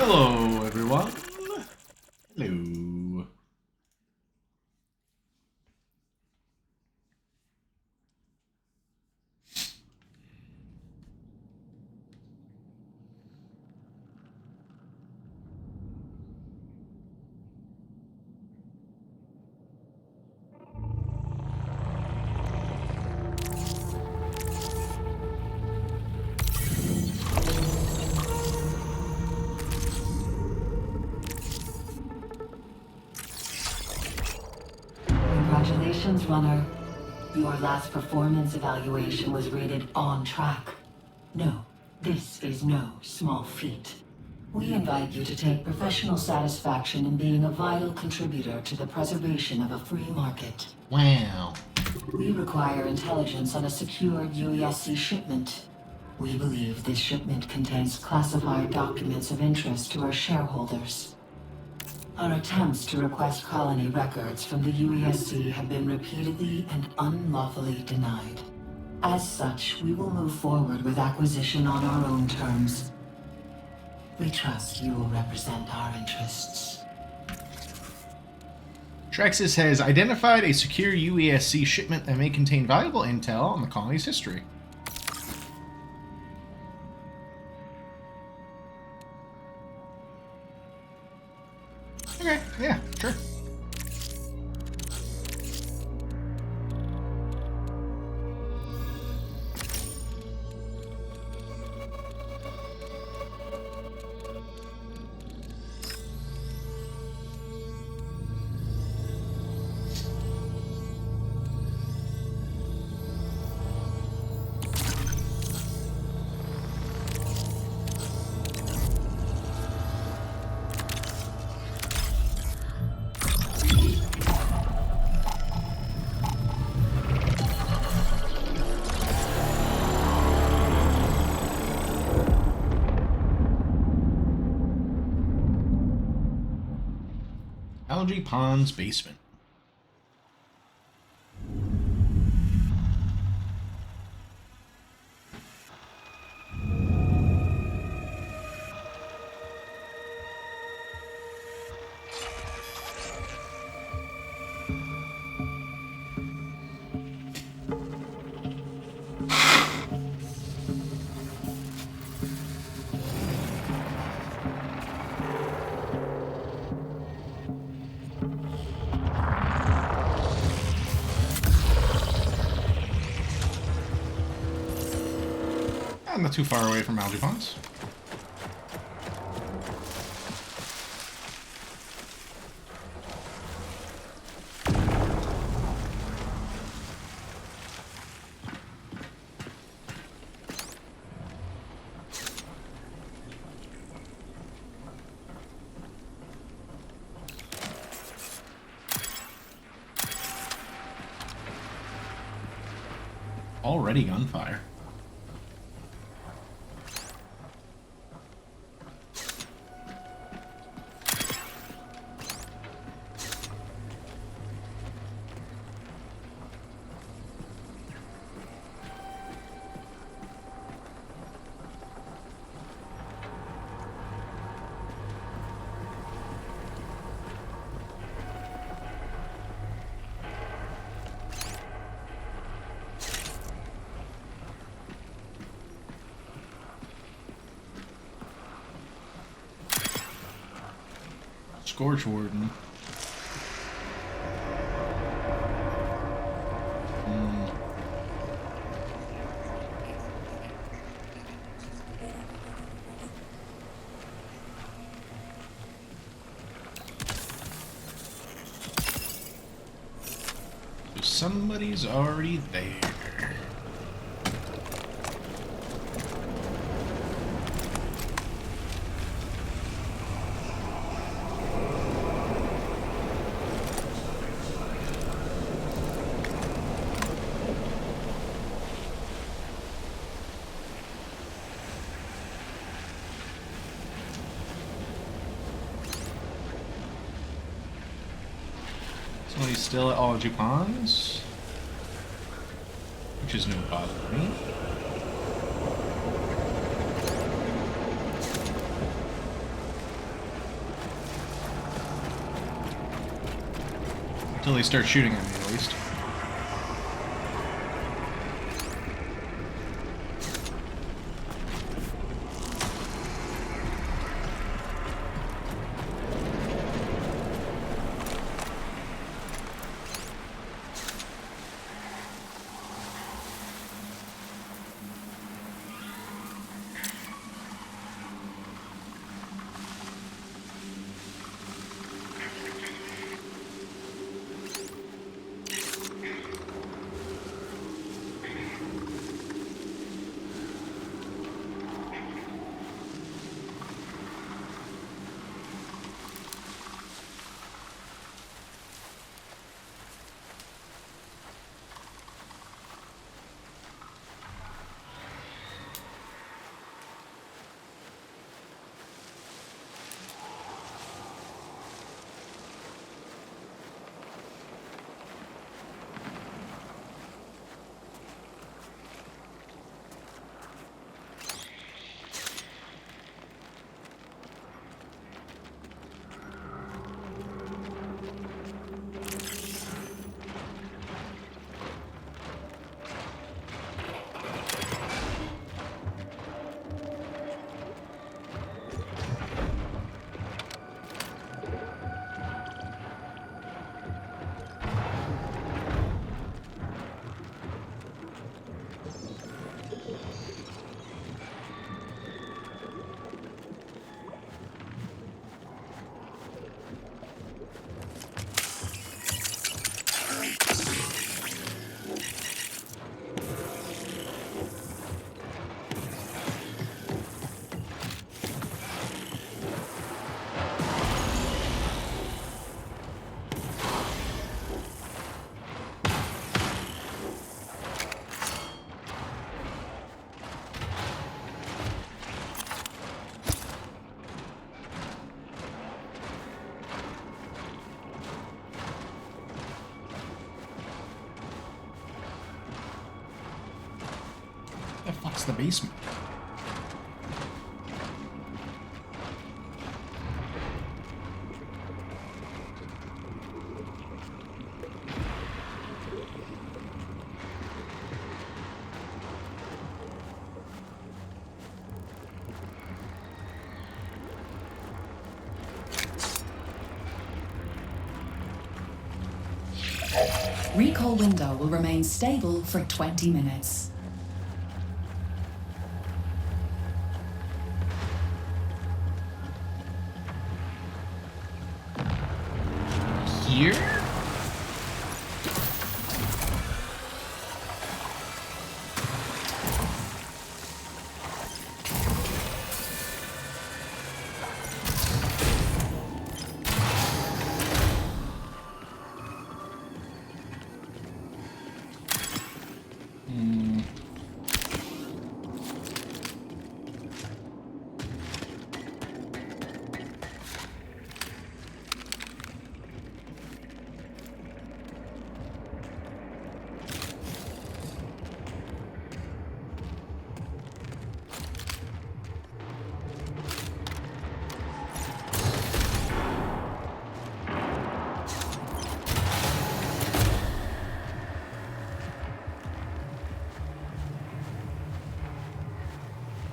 Hello, everyone. Hello. Congratulations, runner. Your last performance evaluation was rated on track. No, this is no small feat. We invite you to take professional satisfaction in being a vital contributor to the preservation of a free market. Wow. We require intelligence on a secured UESC shipment. We believe this shipment contains classified documents of interest to our shareholders. Our attempts to request colony records from the UESC have been repeatedly and unlawfully denied. As such, we will move forward with acquisition on our own terms. We trust you will represent our interests. Traxus has identified a secure UESC shipment that may contain valuable intel on the colony's history. Okay, yeah, sure. Algae Pond's basement. I'm not too far away from algae ponds. Already gunfire. Scorch Warden. So somebody's already there. Somebody's still at Algae Ponds, which is no bother to me. Until they start shooting at me, at least. The fuck's the basement? Recall window will remain stable for 20 minutes. Here?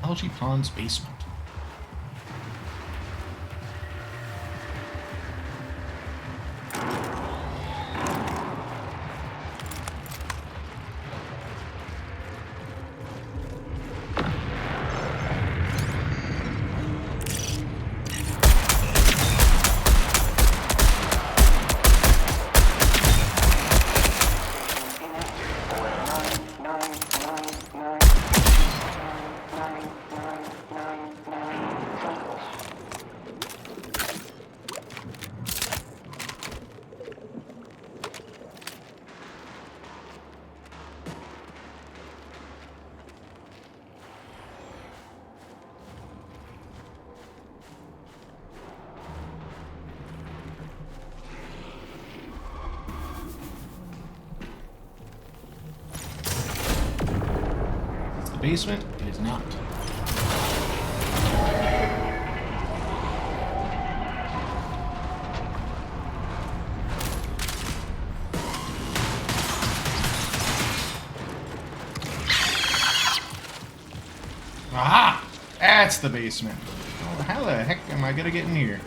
Algae Pond's basement. Basement? It is not. Aha! That's the basement. Oh, how the heck am I gonna get in here?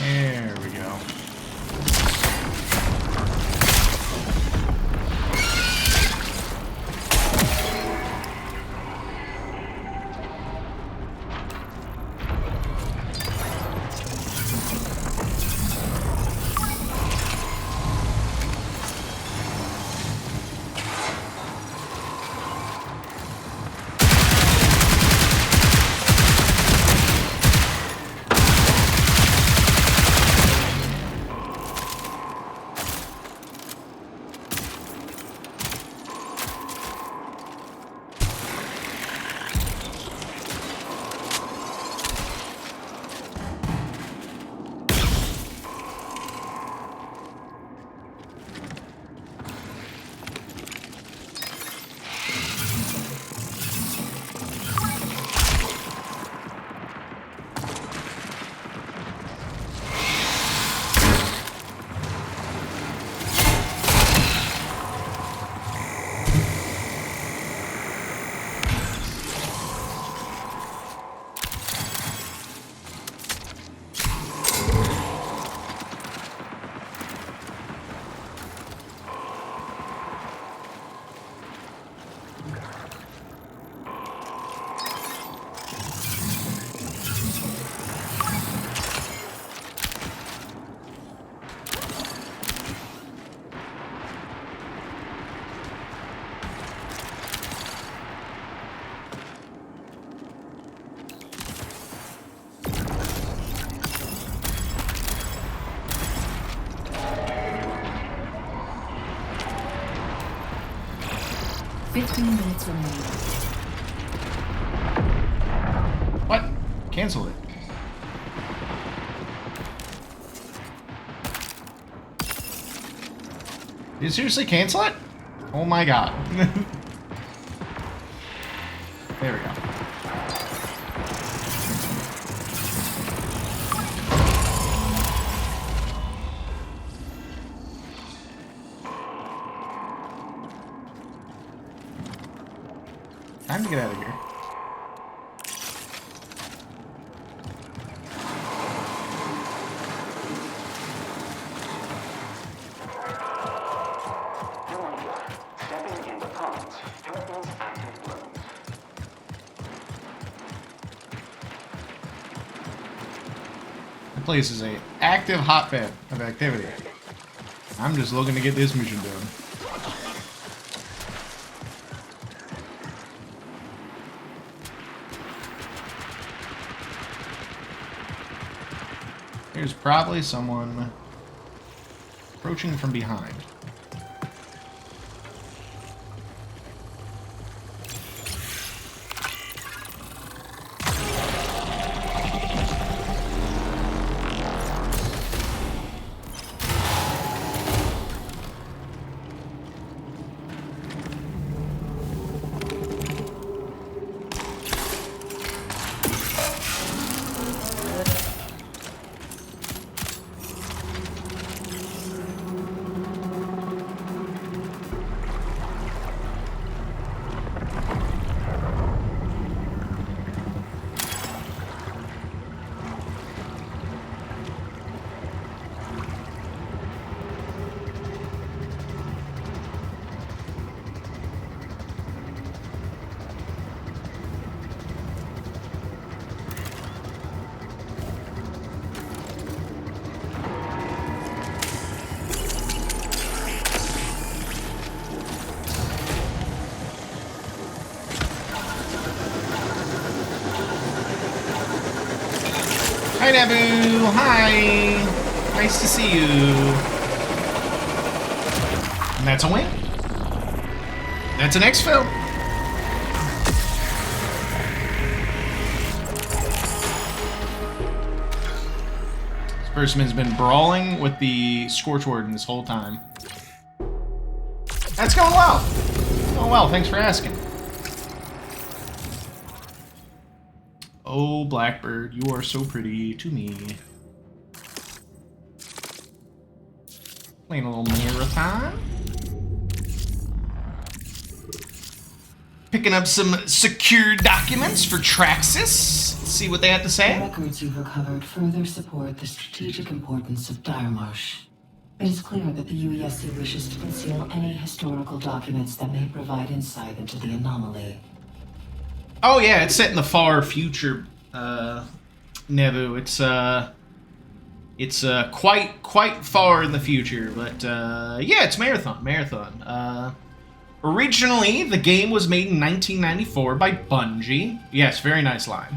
There we go. Minutes remaining. What? Cancel it. Did you seriously cancel it? Oh my god. There we go. Time to get out of here. Stepping into ponds, threatens active wounds. The place is a active hotbed of activity. I'm just looking to get this mission done. There's probably someone approaching from behind. Hi, Naboo! Hi! Nice to see you. And that's a win. That's an exfil. This person has been brawling with the Scorch Warden this whole time. That's going well. Oh well, thanks for asking. Oh, Blackbird, you are so pretty to me. Playing a little marathon. Picking up some secure documents for Traxus. Let's see what they have to The say. records you've recovered further support the strategic importance of Diremarsh. It is clear that the UESC wishes to conceal any historical documents that may provide insight into the anomaly. Oh yeah, it's set in the far future, Nevu. It's quite far in the future, but yeah, it's Marathon. Originally, the game was made in 1994 by Bungie. Yes, very nice line.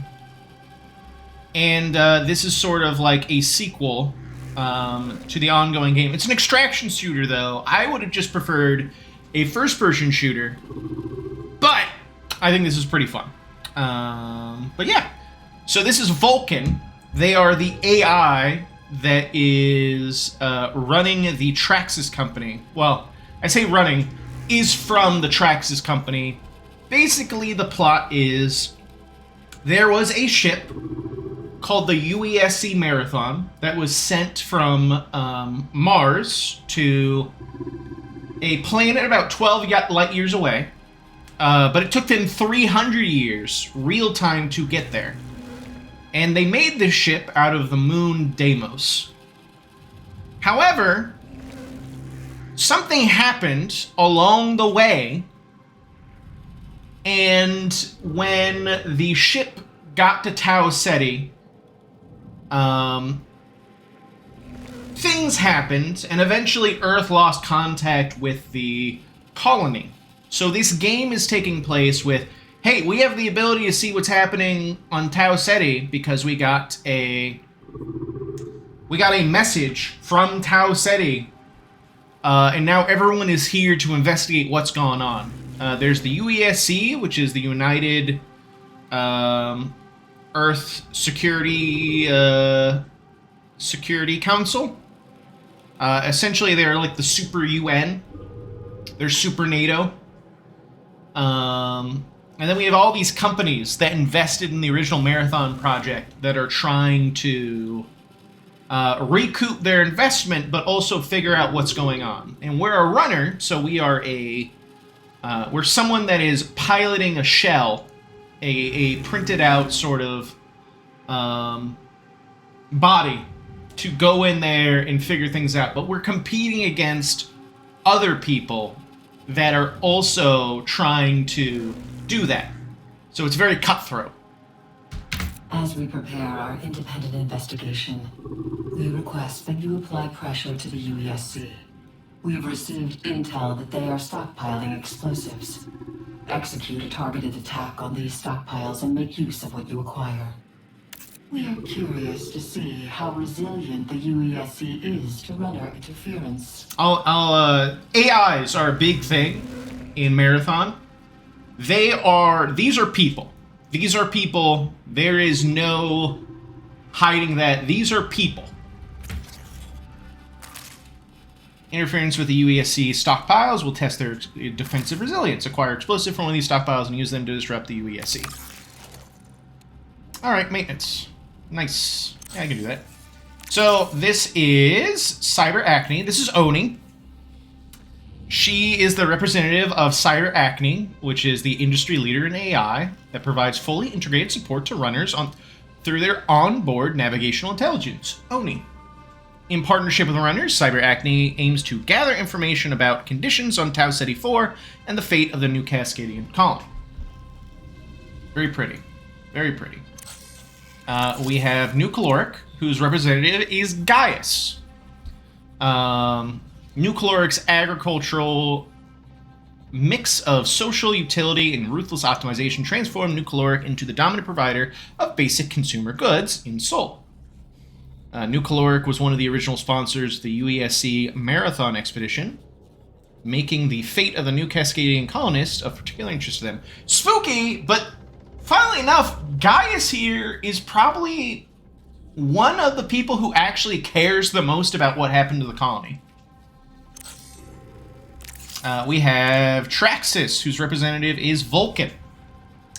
And this is sort of like a sequel to the ongoing game. It's an extraction shooter, though. I would have just preferred a first-person shooter, but I think this is pretty fun. But yeah, so this is Vulcan. They are the AI that is running the Traxus company. Well, I say running, is from the Traxus company. Basically, the plot is there was a ship called the UESC Marathon that was sent from Mars to a planet about 12 light years away. But it took them 300 years, real time, to get there. And they made this ship out of the moon Deimos. However, something happened along the way, and when the ship got to Tau Ceti, things happened, and eventually Earth lost contact with the colony. So this game is taking place with, hey, we have the ability to see what's happening on Tau Ceti because we got a message from Tau Ceti, and now everyone is here to investigate what's going on. There's the UESC, which is the United Earth Security Council. Essentially, they're like the super UN. They're super NATO. And then we have all these companies that invested in the original Marathon project that are trying to recoup their investment, but also figure out what's going on. And we're a runner, so we are we're someone that is piloting a shell, a printed out sort of body to go in there and figure things out. But we're competing against other people that are also trying to do that. So it's very cutthroat. As we prepare our independent investigation, we request that you apply pressure to the UESC. We've received intel that they are stockpiling explosives. Execute a targeted attack on these stockpiles and make use of what you acquire. We are curious to see how resilient the UESC is to runner interference. AIs are a big thing in Marathon. These are people. These are people. There is no hiding that. These are people. Interference with the UESC stockpiles will test their defensive resilience. Acquire explosive from one of these stockpiles and use them to disrupt the UESC. Alright, maintenance. Nice. Yeah, I can do that. So, this is Cyber Acne. This is Oni. She is the representative of Cyber Acne, which is the industry leader in AI that provides fully integrated support to runners through their onboard navigational intelligence, Oni. In partnership with runners, Cyber Acne aims to gather information about conditions on Tau Ceti 4 and the fate of the new Cascadian colony. Very pretty. Very pretty. We have New Caloric, whose representative is Gaius. New Caloric's agricultural mix of social utility and ruthless optimization transformed New Caloric into the dominant provider of basic consumer goods in Seoul. New Caloric was one of the original sponsors of the UESC Marathon Expedition, making the fate of the New Cascadian colonists of particular interest to them. Spooky, but funnily enough, Gaius here is probably one of the people who actually cares the most about what happened to the colony. We have Traxus, whose representative is Vulcan,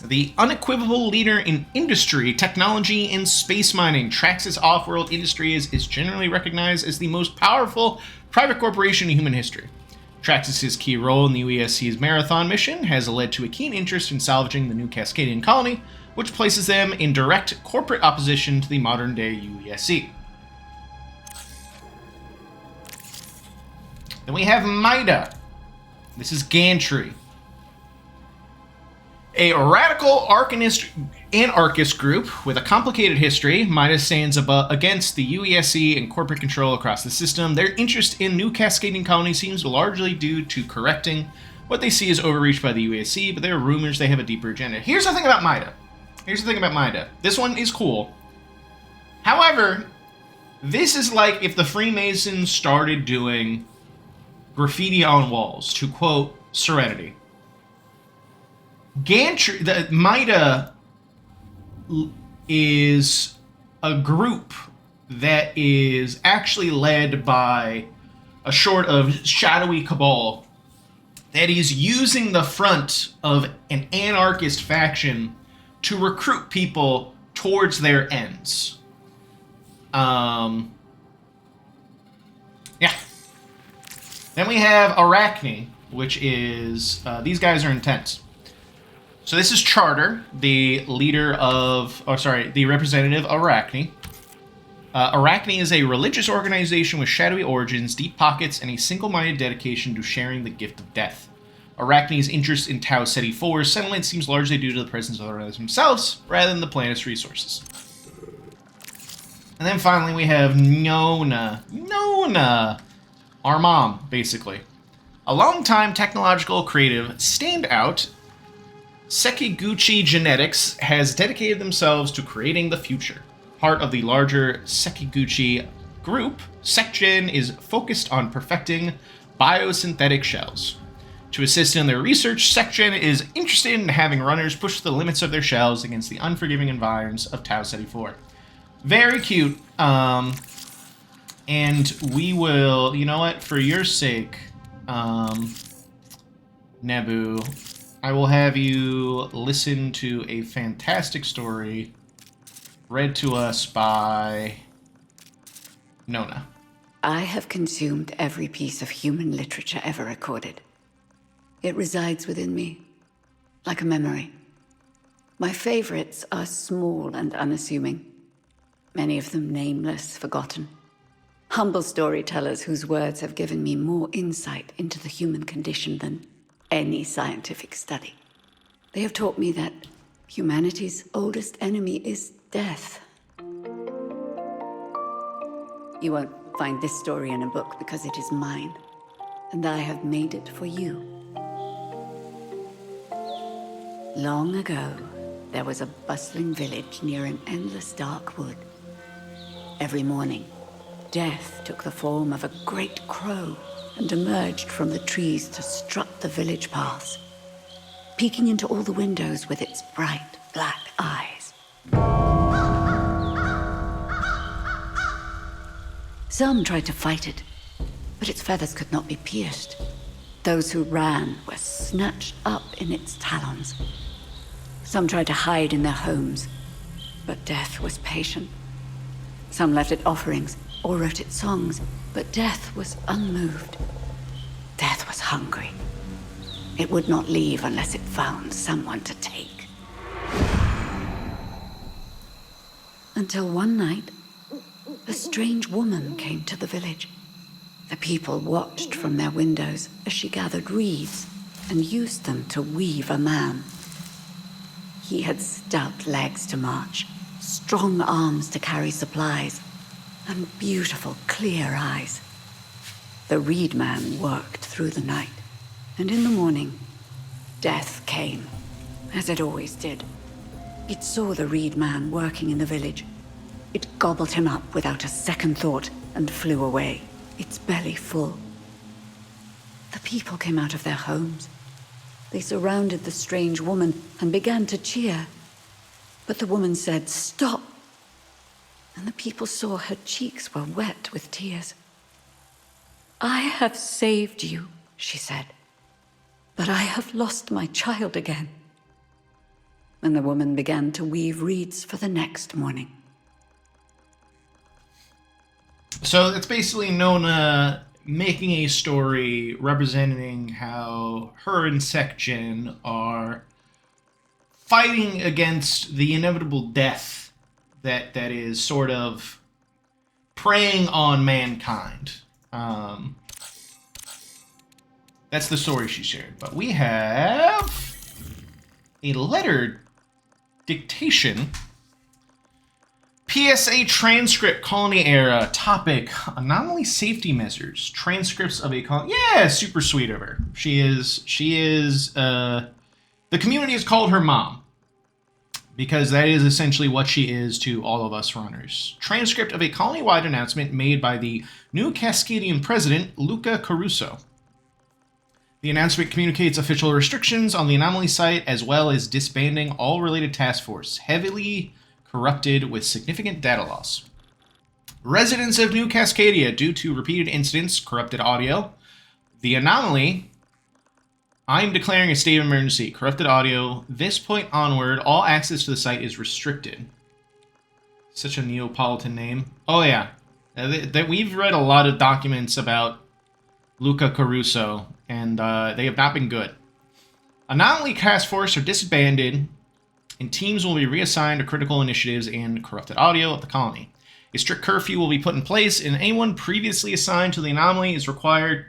the unequivocal leader in industry, technology, and space mining. Traxus Off-World Industries is generally recognized as the most powerful private corporation in human history. Traxus's key role in the UESC's Marathon mission has led to a keen interest in salvaging the New Cascadian colony, which places them in direct corporate opposition to the modern-day UESC. Then we have MIDA. This is Gantry, a radical anarchist group with a complicated history. MIDA stands against the UESC and corporate control across the system. Their interest in New Cascadian colony seems largely due to correcting what they see as overreach by the UESC, but there are rumors they have a deeper agenda. Here's the thing about MIDA. This one is cool. However, this is like if the Freemasons started doing graffiti on walls, to quote Serenity. MIDA is a group that is actually led by a sort of shadowy cabal that is using the front of an anarchist faction to recruit people towards their ends. Yeah. Then we have Arachne, which is, these guys are intense. So this is Charter, the the representative of Arachne. Arachne is a religious organization with shadowy origins, deep pockets, and a single-minded dedication to sharing the gift of death. Arachne's interest in Tau Ceti 4's settlement seems largely due to the presence of the runners themselves, rather than the planet's resources. And then finally we have Nona. Our mom, basically. A long-time technological creative standout, Sekiguchi Genetics has dedicated themselves to creating the future. Part of the larger Sekiguchi group, SecGen is focused on perfecting biosynthetic shells. To assist in their research, SecGen is interested in having runners push the limits of their shells against the unforgiving environs of Tau Ceti 4. Very cute. And we will, you know what, for your sake, Nebu, I will have you listen to a fantastic story read to us by Nona. I have consumed every piece of human literature ever recorded. It resides within me, like a memory. My favorites are small and unassuming, many of them nameless, forgotten. Humble storytellers whose words have given me more insight into the human condition than any scientific study. They have taught me that humanity's oldest enemy is death. You won't find this story in a book because it is mine, and I have made it for you. Long ago, there was a bustling village near an endless dark wood. Every morning, Death took the form of a great crow and emerged from the trees to strut the village paths, peeking into all the windows with its bright black eyes. Some tried to fight it, but its feathers could not be pierced. Those who ran were snatched up in its talons. Some tried to hide in their homes, but Death was patient. Some left it offerings or wrote it songs, but Death was unmoved. Death was hungry. It would not leave unless it found someone to take. Until one night, a strange woman came to the village. The people watched from their windows as she gathered reeds and used them to weave a man. He had stout legs to march, strong arms to carry supplies, and beautiful, clear eyes. The reed man worked through the night, and in the morning, Death came, as it always did. It saw the reed man working in the village, It gobbled him up without a second thought and flew away, its belly full. The people came out of their homes. They surrounded the strange woman and began to cheer. But the woman said, "Stop!" And the people saw her cheeks were wet with tears. "I have saved you," she said, "but I have lost my child again." And the woman began to weave reeds for the next morning. So it's basically Nona making a story representing how her and Sekjin are fighting against the inevitable death that is sort of preying on mankind. That's the story she shared. But we have a letter dictation. PSA transcript, colony era, topic, anomaly safety measures, transcripts of a colony. Yeah, super sweet of her. She is, the community has called her mom, because that is essentially what she is to all of us runners. Transcript of a colony-wide announcement made by the new Cascadian president, Luca Caruso. The announcement communicates official restrictions on the anomaly site, as well as disbanding all related task force, heavily corrupted with significant data loss. Residents of New Cascadia, due to repeated incidents, corrupted audio. The anomaly, I'm declaring a state of emergency, corrupted audio. This point onward, all access to the site is restricted. Such a Neapolitan name. Oh yeah, we've read a lot of documents about Luca Caruso, and they have not been good. Anomaly task force are disbanded, and teams will be reassigned to critical initiatives and corrupted audio of the colony. A strict curfew will be put in place, and anyone previously assigned to the anomaly is required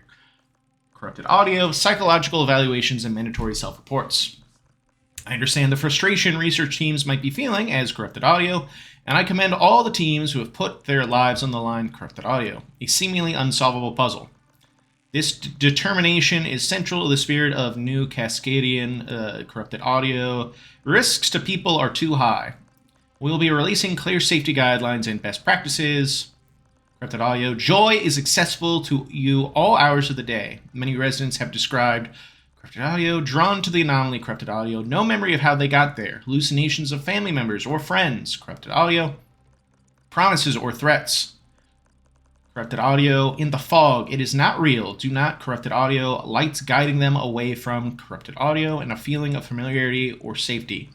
corrupted audio, psychological evaluations, and mandatory self-reports. I understand the frustration research teams might be feeling as corrupted audio, and I commend all the teams who have put their lives on the line corrupted audio, a seemingly unsolvable puzzle. This determination is central to the spirit of New Cascadian corrupted audio. Risks to people are too high. We will be releasing clear safety guidelines and best practices. Corrupted audio. Joy is accessible to you all hours of the day. Many residents have described corrupted audio, drawn to the anomaly corrupted audio, no memory of how they got there, hallucinations of family members or friends, corrupted audio, promises or threats. Corrupted audio, in the fog, it is not real. Do not corrupted audio, lights guiding them away from corrupted audio, and a feeling of familiarity or safety.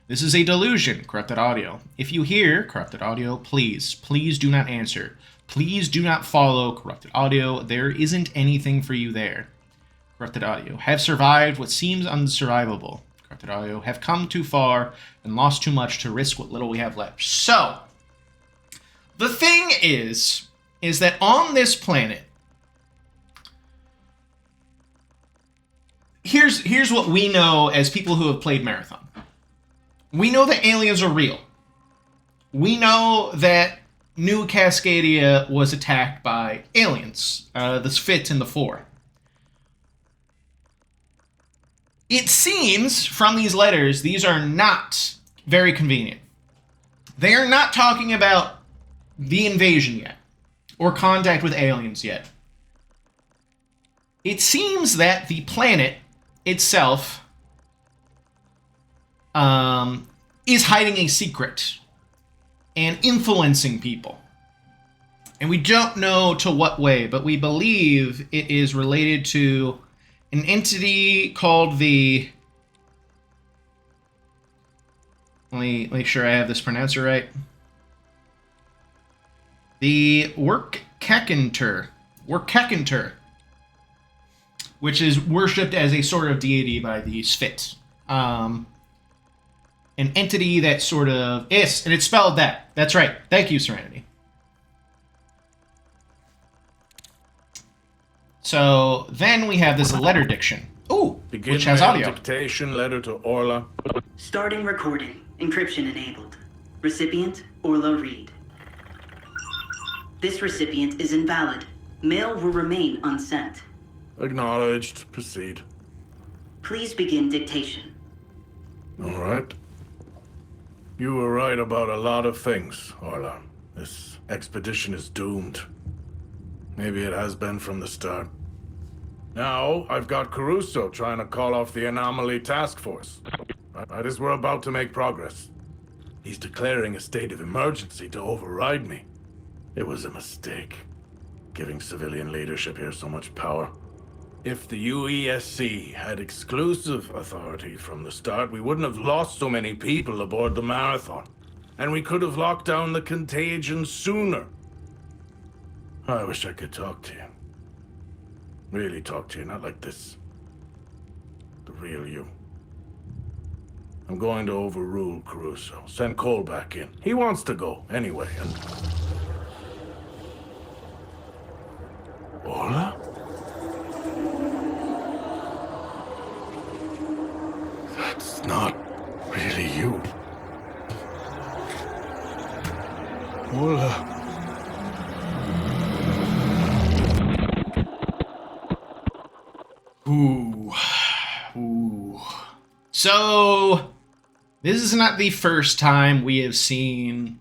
This is a delusion, corrupted audio. If you hear corrupted audio, please do not answer. Please do not follow corrupted audio. There isn't anything for you there. Corrupted audio, have survived what seems unsurvivable. Corrupted audio, have come too far and lost too much to risk what little we have left. So, the thing is that on this planet, here's what we know as people who have played Marathon. We know that aliens are real. We know that New Cascadia was attacked by aliens, the Spit and the Four. It seems from these letters, these are not very convenient. They are not talking about the invasion yet, or contact with aliens yet. It seems that the planet itself is hiding a secret and influencing people. And we don't know to what way, but we believe it is related to an entity called the... Let me make sure I have this pronounced right. The Workkekentur, which is worshipped as a sort of deity by the Spit. An entity that sort of is, and it's spelled that. That's right. Thank you, Serenity. So then we have this letter diction. Ooh, which has audio. Dictation letter to Orla. Starting recording. Encryption enabled. Recipient, Orla Reed. This recipient is invalid. Mail will remain unsent. Acknowledged. Proceed. Please begin dictation. All right. You were right about a lot of things, Orla. This expedition is doomed. Maybe it has been from the start. Now, I've got Caruso trying to call off the Anomaly Task Force. Right as we're about to make progress. He's declaring a state of emergency to override me. It was a mistake, giving civilian leadership here so much power. If the UESC had exclusive authority from the start, we wouldn't have lost so many people aboard the Marathon. And we could have locked down the contagion sooner. I wish I could talk to you. Really talk to you, not like this. The real you. I'm going to overrule Caruso. Send Cole back in. He wants to go, anyway, and... Orla? That's not really you. Orla... Ooh. Ooh. So, this is not the first time we have seen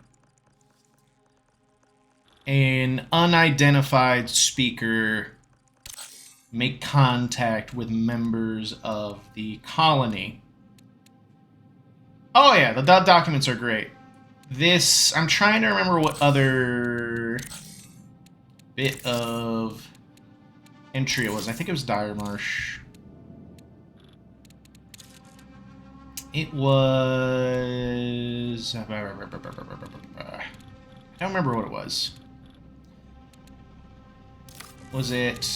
an unidentified speaker make contact with members of the colony. Oh yeah, the documents are great. This, I'm trying to remember what other bit of entry it was. I think it was Dire Marsh. It was... I don't remember what it was. Was it...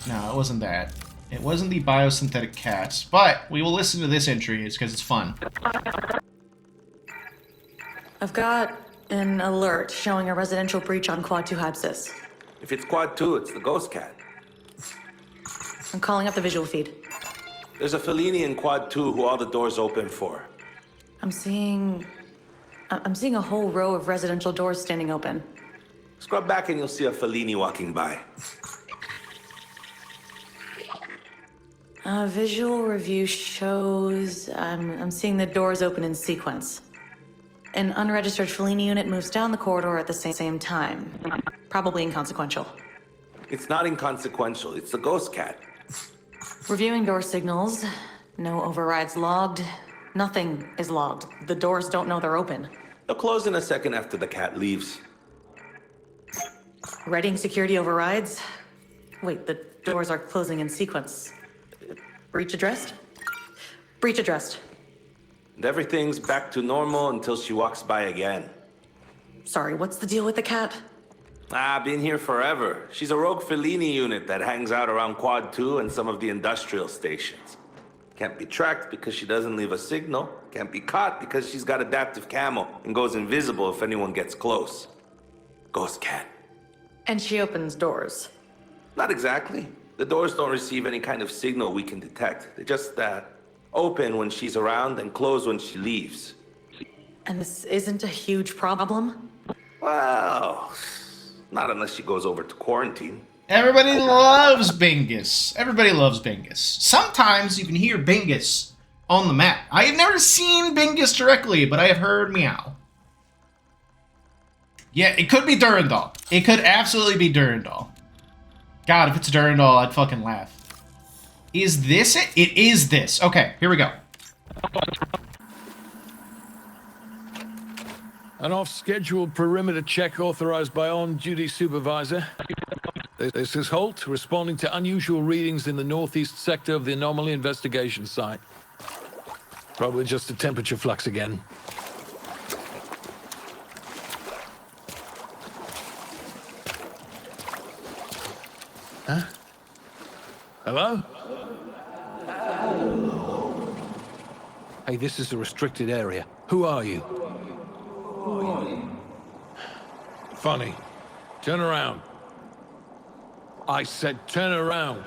No, it wasn't that. It wasn't the biosynthetic cats, but we will listen to this entry because it's fun. I've got an alert showing a residential breach on Quad 2 Hybsis. If it's Quad 2, it's the Ghost Cat. I'm calling up the visual feed. There's a Fellini in Quad 2 who all the doors open for. I'm seeing a whole row of residential doors standing open. Scrub back and you'll see a Fellini walking by. Visual review shows I'm seeing the doors open in sequence. An unregistered Fellini unit moves down the corridor at the same time. Probably inconsequential. It's not inconsequential. It's the Ghost Cat. Reviewing door signals. No overrides logged. Nothing is logged. The doors don't know they're open. They'll close in a second after the cat leaves. Readying security overrides. Wait, the doors are closing in sequence. Breach addressed? Breach addressed. And everything's back to normal until she walks by again. Sorry, what's the deal with the cat? Been here forever. She's a rogue Fellini unit that hangs out around Quad 2 and some of the industrial stations. Can't be tracked because she doesn't leave a signal. Can't be caught because she's got adaptive camo and goes invisible if anyone gets close. Ghost Cat. And she opens doors. Not exactly. The doors don't receive any kind of signal we can detect. They just open when she's around and close when she leaves. And this isn't a huge problem? Well, not unless she goes over to quarantine. Everybody loves Bingus. Everybody loves Bingus. Sometimes you can hear Bingus on the map. I have never seen Bingus directly, but I have heard meow. Yeah, it could be Durandal. It could absolutely be Durandal. God, if it's Durandal, I'd fucking laugh. Is this it? It is this. Okay, here we go. An off-scheduled perimeter check authorized by on-duty supervisor. This is Holt, responding to unusual readings in the northeast sector of the anomaly investigation site. Probably just a temperature flux again. Huh? Hello? Hey, this is a restricted area. Who are you? Funny. Turn around. I said turn around.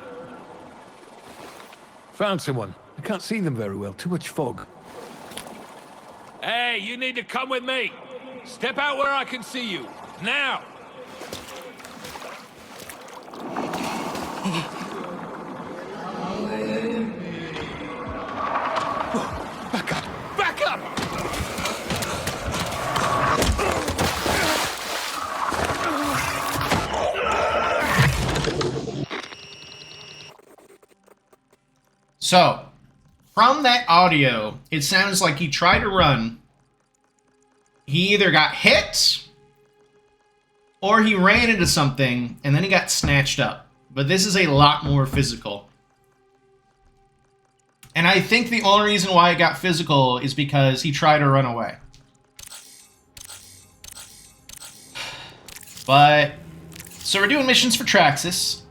Found someone. I can't see them very well. Too much fog. Hey, you need to come with me. Step out where I can see you. Now! Back up! Back up! So, from that audio, it sounds like he tried to run. He either got hit, or he ran into something, and then he got snatched up. But this is a lot more physical. And I think the only reason why it got physical is because he tried to run away. But, so we're doing missions for Traxus.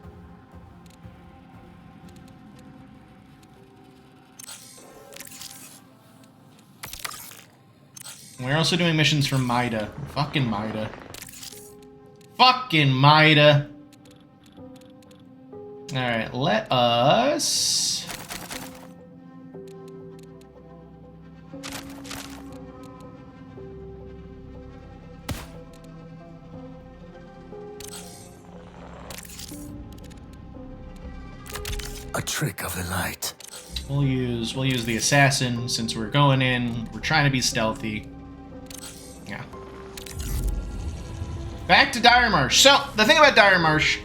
We're also doing missions for MIDA. Fucking MIDA. Fucking MIDA. Alright, let us... A trick of the light. We'll use the assassin since we're going in. We're trying to be stealthy. Yeah. Back to Dire Marsh. So, the thing about Dire Marsh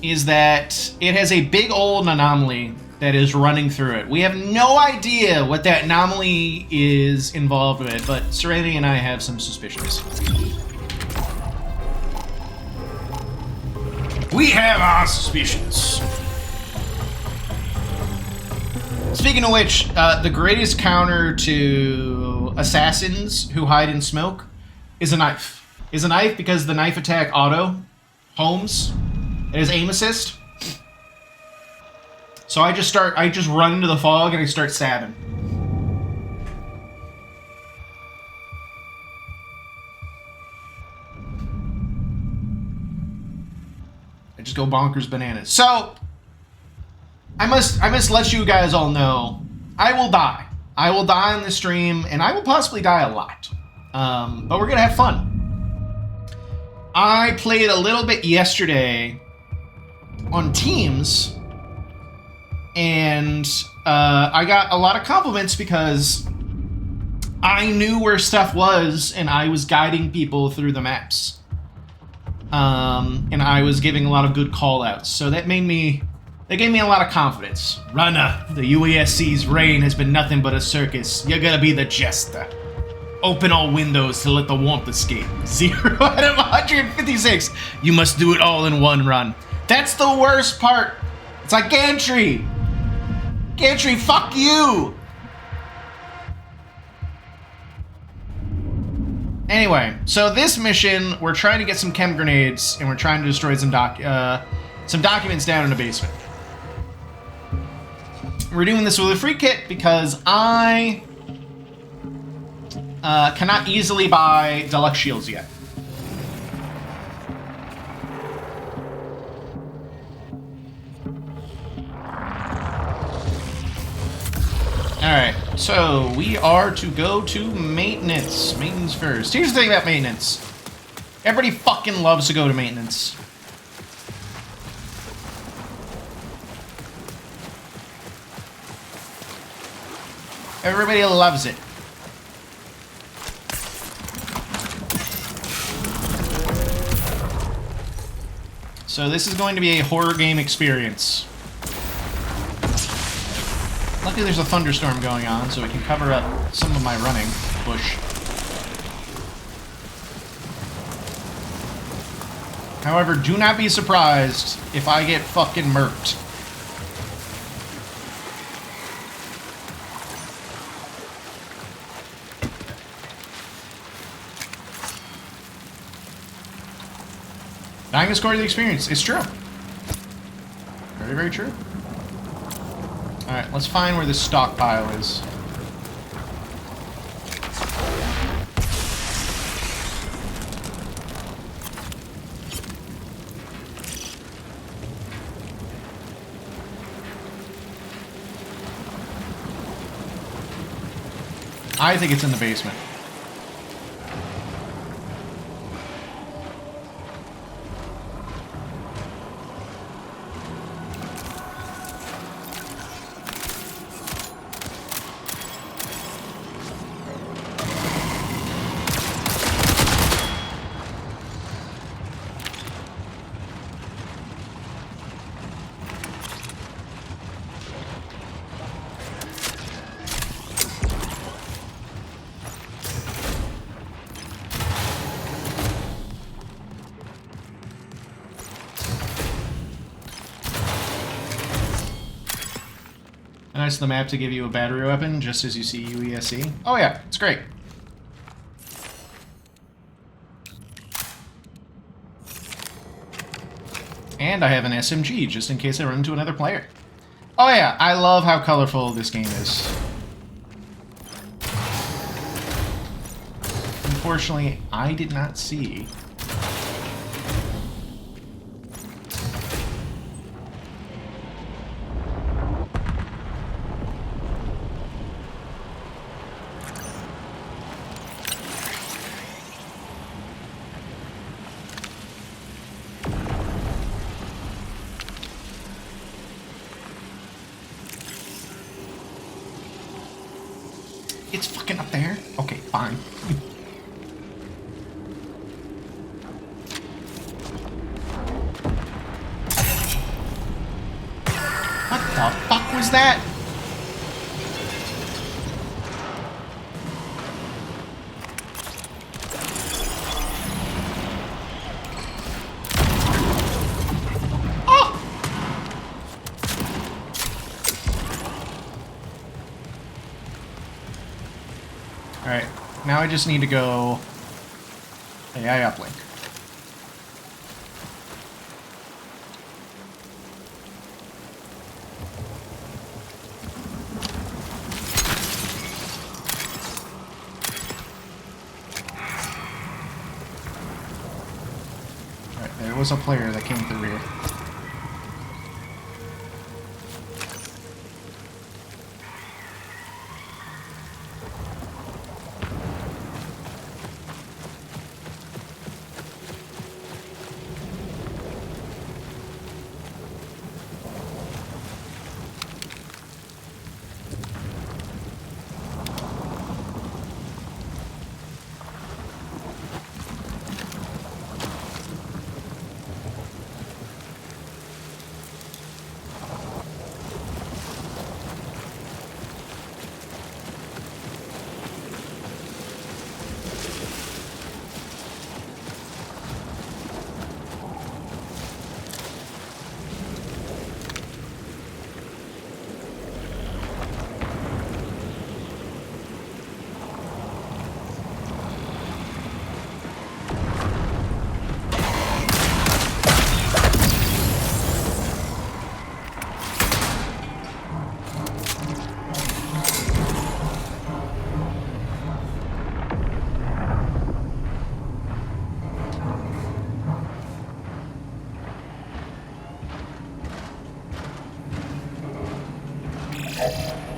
is that it has a big old anomaly that is running through it. We have no idea what that anomaly is involved with, but Serenity and I have some suspicions. We have our suspicions. Speaking of which, the greatest counter to assassins who hide in smoke is a knife. Is a knife because the knife attack auto homes. It is aim assist. So I just run into the fog and I start stabbing. I just go bonkers bananas. So I must let you guys all know, I will die. I will die on this stream, and I will possibly die a lot. But we're gonna have fun. I played a little bit yesterday on Teams, and I got a lot of compliments because I knew where stuff was, and I was guiding people through the maps. And I was giving a lot of good call-outs, so that gave me a lot of confidence. Runner, the UASC's reign has been nothing but a circus. You're gonna be the jester. Open all windows to let the warmth escape. 0 out of 156. You must do it all in one run. That's the worst part. It's like Gantry. Gantry, fuck you. Anyway, so this mission, we're trying to get some chem grenades, and we're trying to destroy some documents down in the basement. We're doing this with a free kit because I cannot easily buy deluxe shields yet. Alright, so we are to go to maintenance. Maintenance first. Here's the thing about maintenance. Everybody fucking loves to go to maintenance. Everybody loves it. So this is going to be a horror game experience. Luckily there's a thunderstorm going on, so it can cover up some of my running push. However, do not be surprised if I get fucking murked. Dying is core to the experience. It's true. Very, very true. Alright, let's find where this stockpile is. I think it's in the basement. Nice of the map to give you a battery weapon just as you see UESC. Oh yeah, it's great. And I have an SMG just in case I run into another player. Oh yeah, I love how colorful this game is. Unfortunately, I did not see. It's fucking up there. Okay, fine. What the fuck was that? Alright, now I just need to go AI uplink. Alright, there was a player that came through here.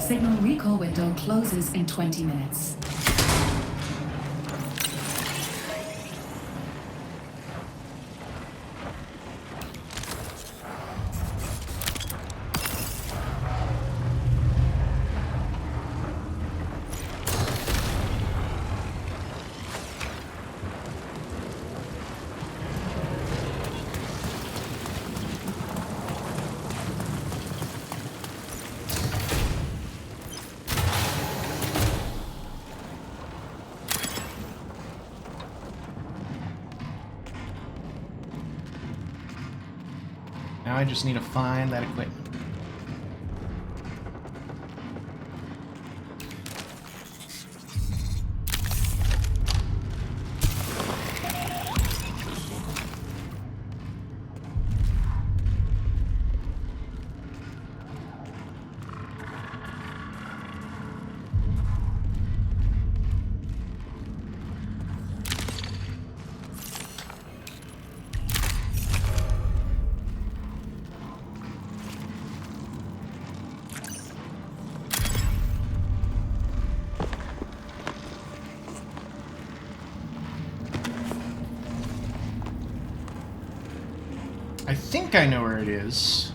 Signal recall window closes in 20 minutes. Now I just need to find that equipment. I think I know where it is.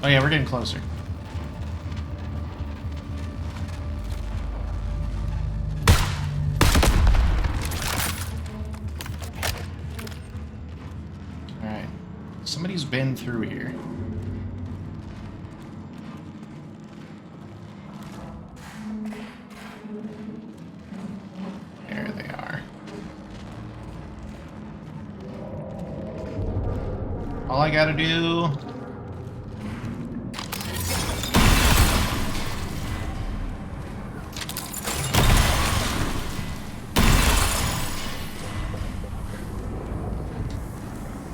Oh yeah, we're getting closer. Alright. Somebody's been through here. There they are. all I gotta do...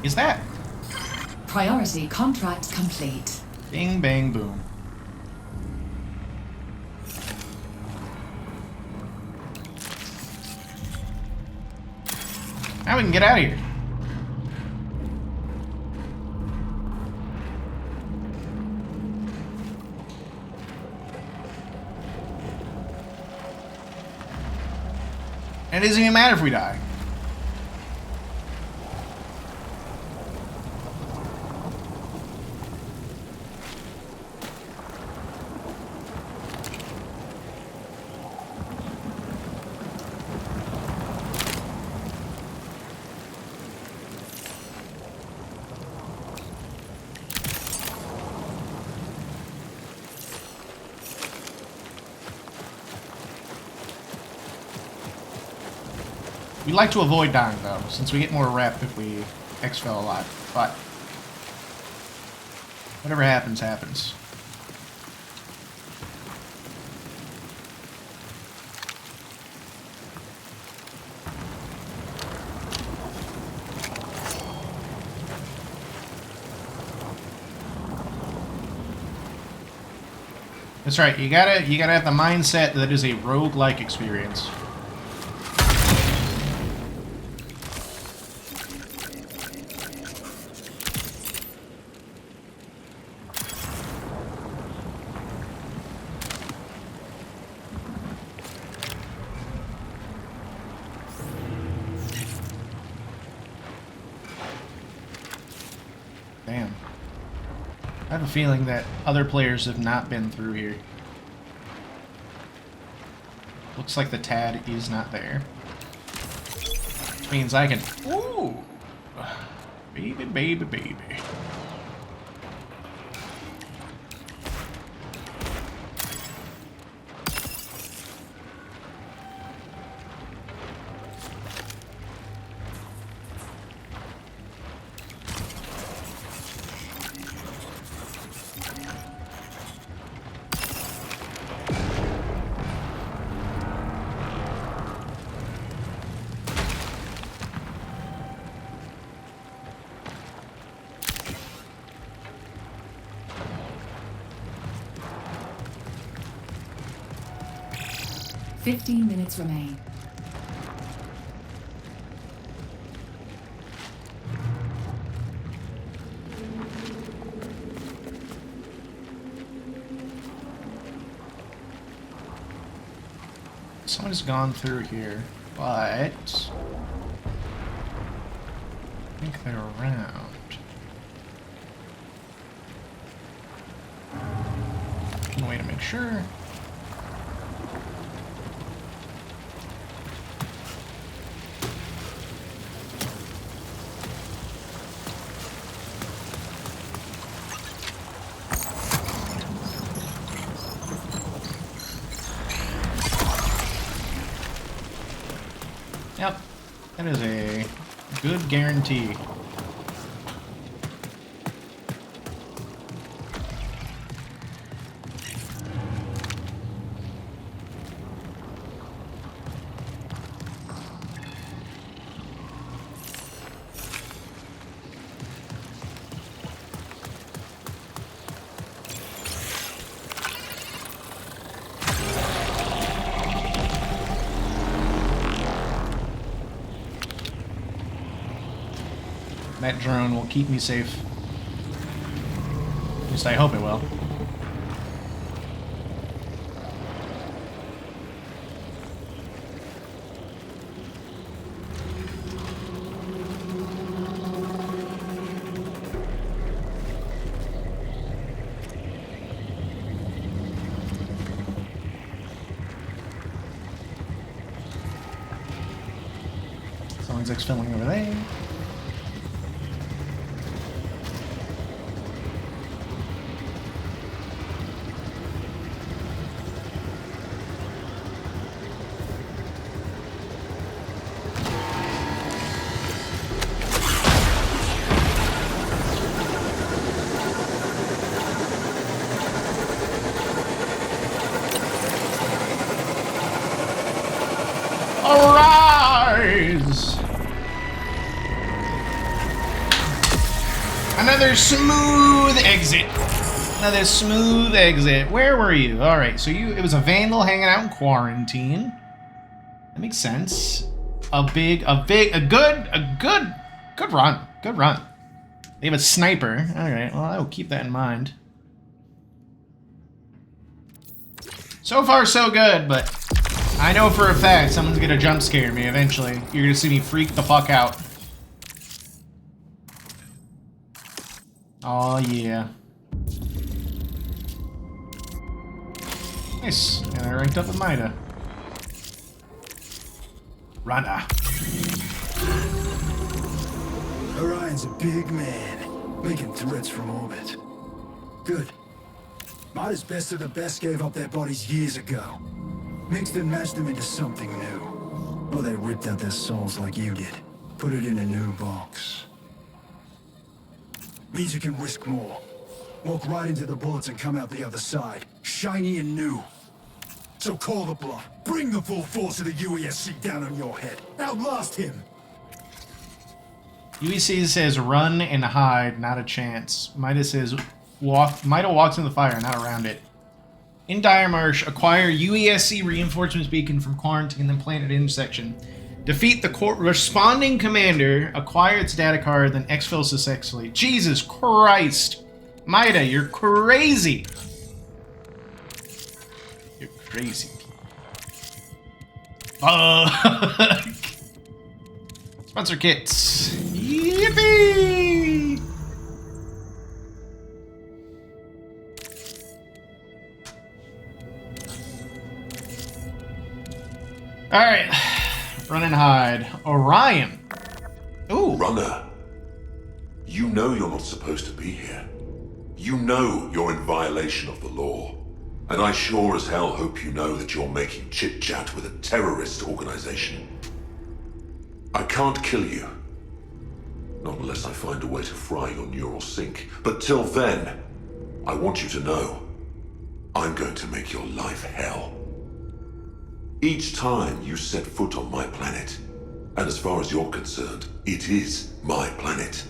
is that? Priority contract complete. Bing, bang, boom. Now we can get out of here. And it doesn't even matter if we die. We like to avoid dying, though, since we get more rep if we exfil a lot. But whatever happens, happens. That's right. You gotta have the mindset that it is a roguelike experience. Damn. I have a feeling that other players have not been through here. Looks like the TAD is not there. Which means I can... Ooh! Baby, baby, baby. Fifteen minutes remain. Someone's gone through here, but I think they're around. Wait to make sure. Yep, that is a good guarantee. That drone will keep me safe. At least I hope it will. Someone's exfilling over there. Another smooth exit. Another smooth exit. Where were you? All right, so it was a vandal hanging out in quarantine. That makes sense. Good run. Good run. They have a sniper. All right, well, I will keep that in mind. So far, so good, but I know for a fact someone's gonna jump scare me eventually. You're gonna see me freak the fuck out. Oh, yeah. Nice. And I ranked up with MIDA. Runner. Orion's a big man, making threats from orbit. Good. MIDA's best of the best gave up their bodies years ago. Mixed and matched them into something new. Well, they ripped out their souls like you did. Put it in a new box. Means you can risk more. Walk right into the bullets and come out the other side. Shiny and new. So call the bluff. Bring the full force of the UESC down on your head. Outlast him! UEC says run and hide, not a chance. MIDA says MIDA walks in the fire, not around it. In Dire Marsh, acquire UESC reinforcements beacon from quarantine, then plant at intersection. Defeat the responding commander, acquire its data card, then exfil successfully. Jesus Christ! MIDA, you're crazy! You're crazy. Sponsor kits. Yippee! Alright. Run and hide. Orion. Ooh. Runner. You know you're not supposed to be here. You know you're in violation of the law. And I sure as hell hope you know that you're making chit-chat with a terrorist organization. I can't kill you. Not unless I find a way to fry your neural sink. But till then, I want you to know, I'm going to make your life hell. Each time you set foot on my planet, and as far as you're concerned, it is my planet,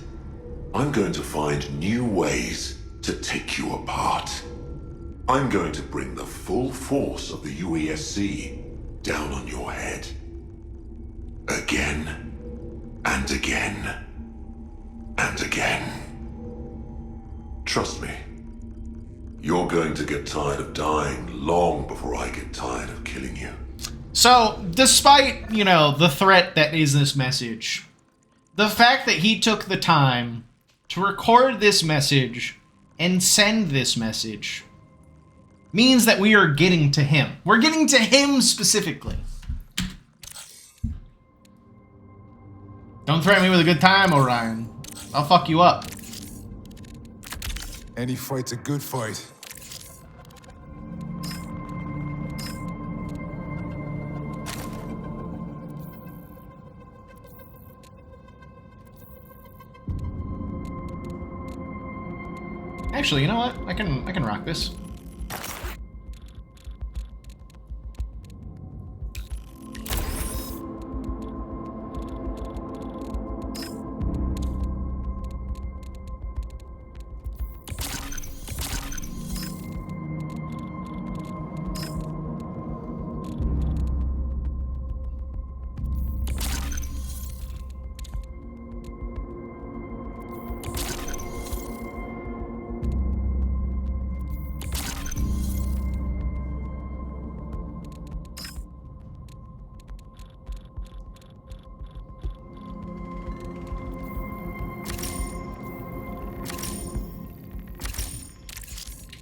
I'm going to find new ways to take you apart. I'm going to bring the full force of the UESC down on your head. Again, and again, and again. Trust me, you're going to get tired of dying long before I get tired of killing you. So, despite, the threat that is this message, the fact that he took the time to record this message and send this message means that we are getting to him. We're getting to him specifically. Don't threaten me with a good time, Orion. I'll fuck you up. Any fight's a good fight. Actually, you know what? I can rock this.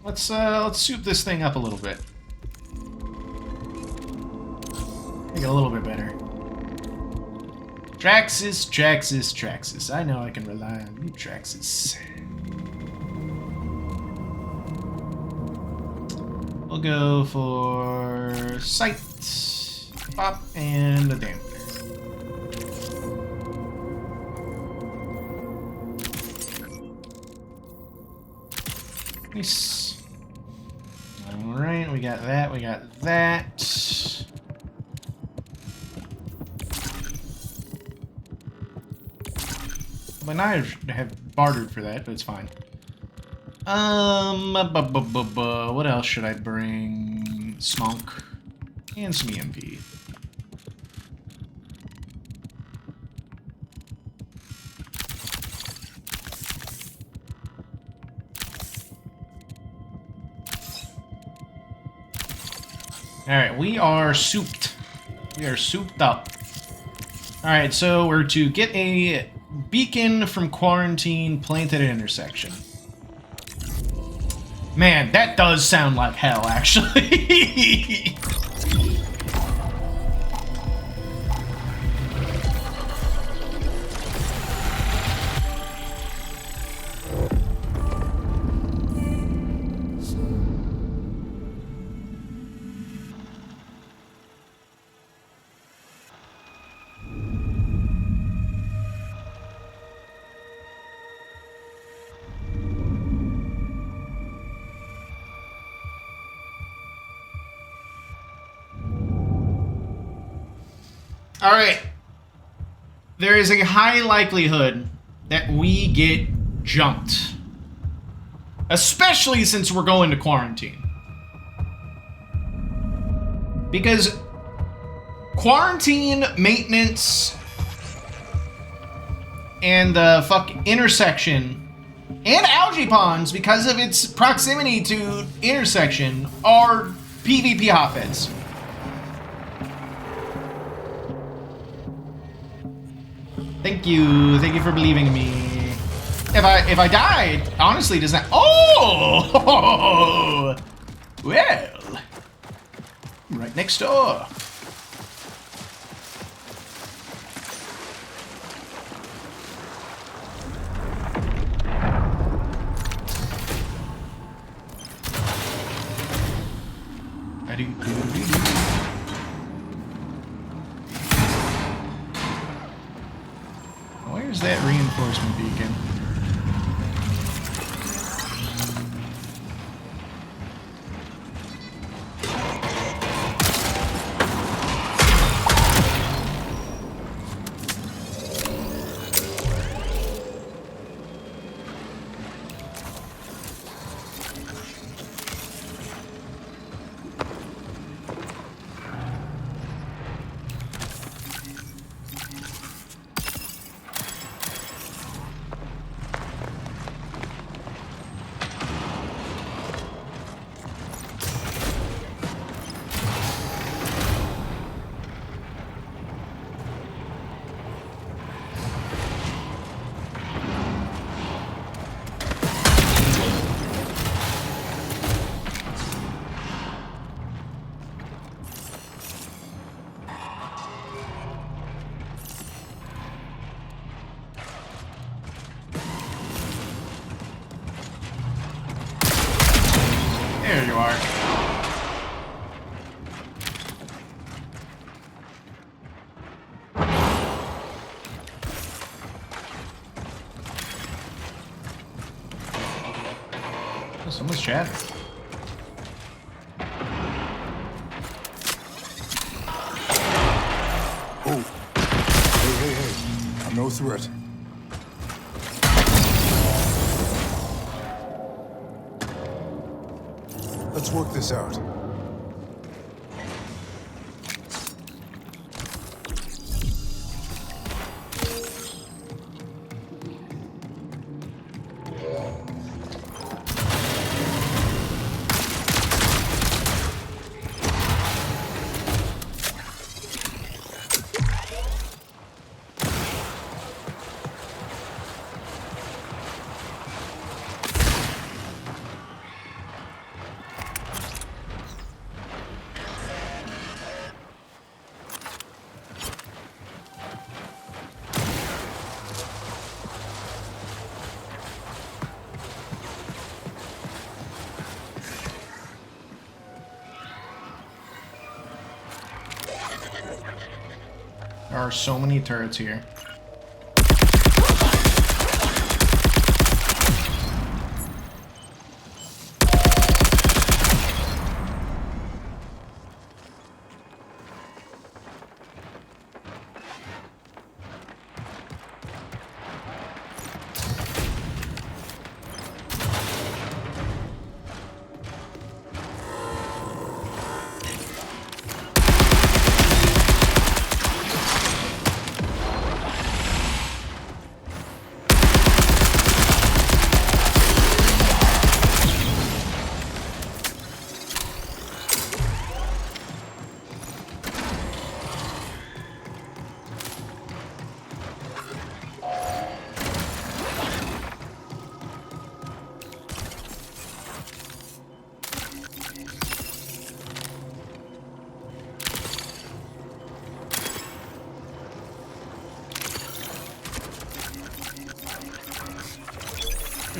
Let's soup this thing up a little bit. Make it a little bit better. Traxus, Traxus, Traxus. I know I can rely on you, Traxus. We'll go for sight, pop, and a dampener. Nice. Alright, we got that, we got that. Might not have bartered for that, but it's fine. What else should I bring? Smonk. And some EMP. Alright, we are souped. We are souped up. Alright, so we're to get a beacon from quarantine planted at intersection. Man, that does sound like hell, actually. Alright. There is a high likelihood that we get jumped. Especially since we're going to quarantine. Because quarantine, maintenance, and the fucking intersection, and algae ponds, because of its proximity to intersection, are PvP hotbeds. Thank you for believing me. If I died, honestly, does that? Oh, well, right next door. Where's that reinforcement beacon? There you are. Oh, someone's chatting. Oh. Hey. I'm no threat. Let's work this out. There are so many turrets here.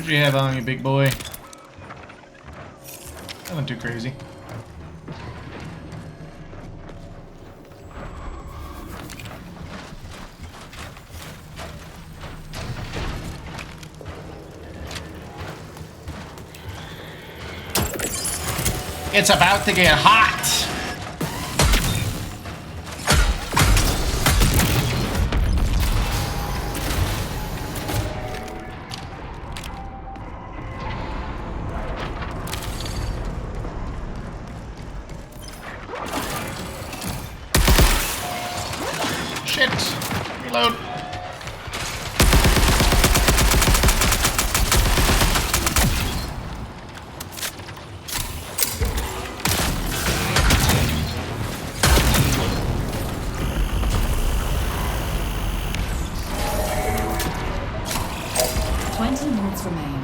What you have on you, big boy? Nothing too crazy. It's about to get hot! Shit! Reload! Remain.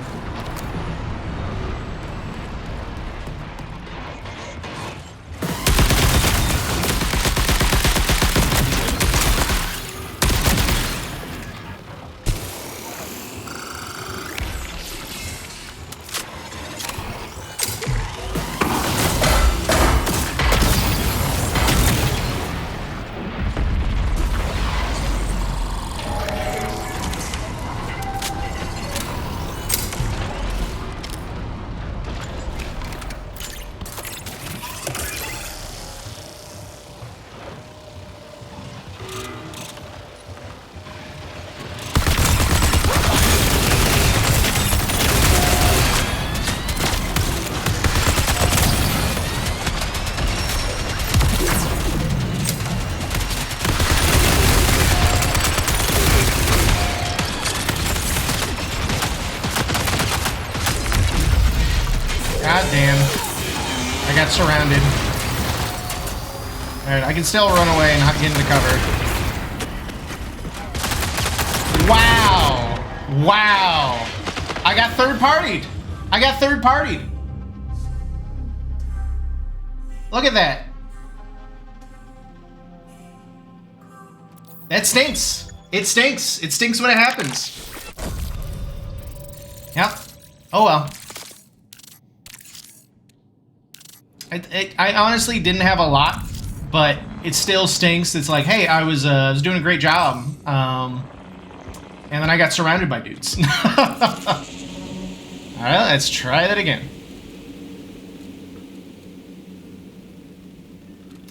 'Damn. I got surrounded. Alright, I can still run away and get into cover. Wow! Wow! I got third-partied! I got third-partied! Look at that! That stinks! It stinks! It stinks when it happens. Yep. Oh well. I honestly didn't have a lot, but it still stinks. It's like, hey, I was doing a great job, and then I got surrounded by dudes. All right, let's try that again.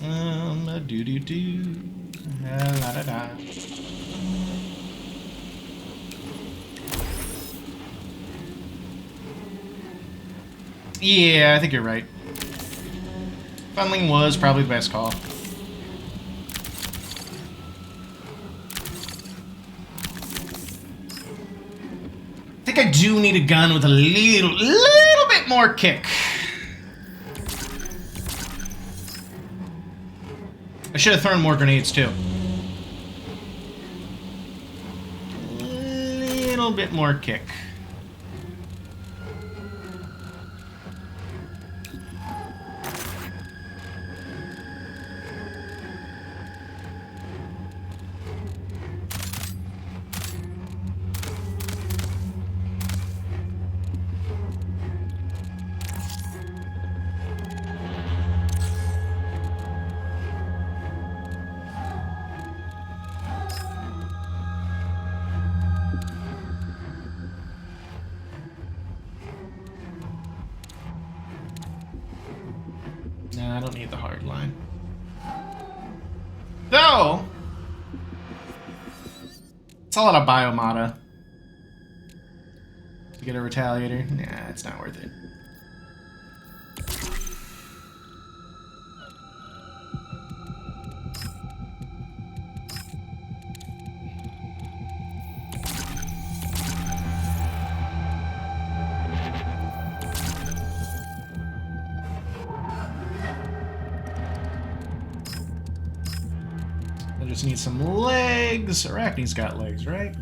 La da da. Yeah, I think you're right. Funneling was probably the best call. I think I do need a gun with a little bit more kick. I should have thrown more grenades too. A little bit more kick. I don't need the hard line. Though, it's a lot of biomata to get a retaliator. Nah, it's not worth it. Just need some legs. Arachne's got legs, right?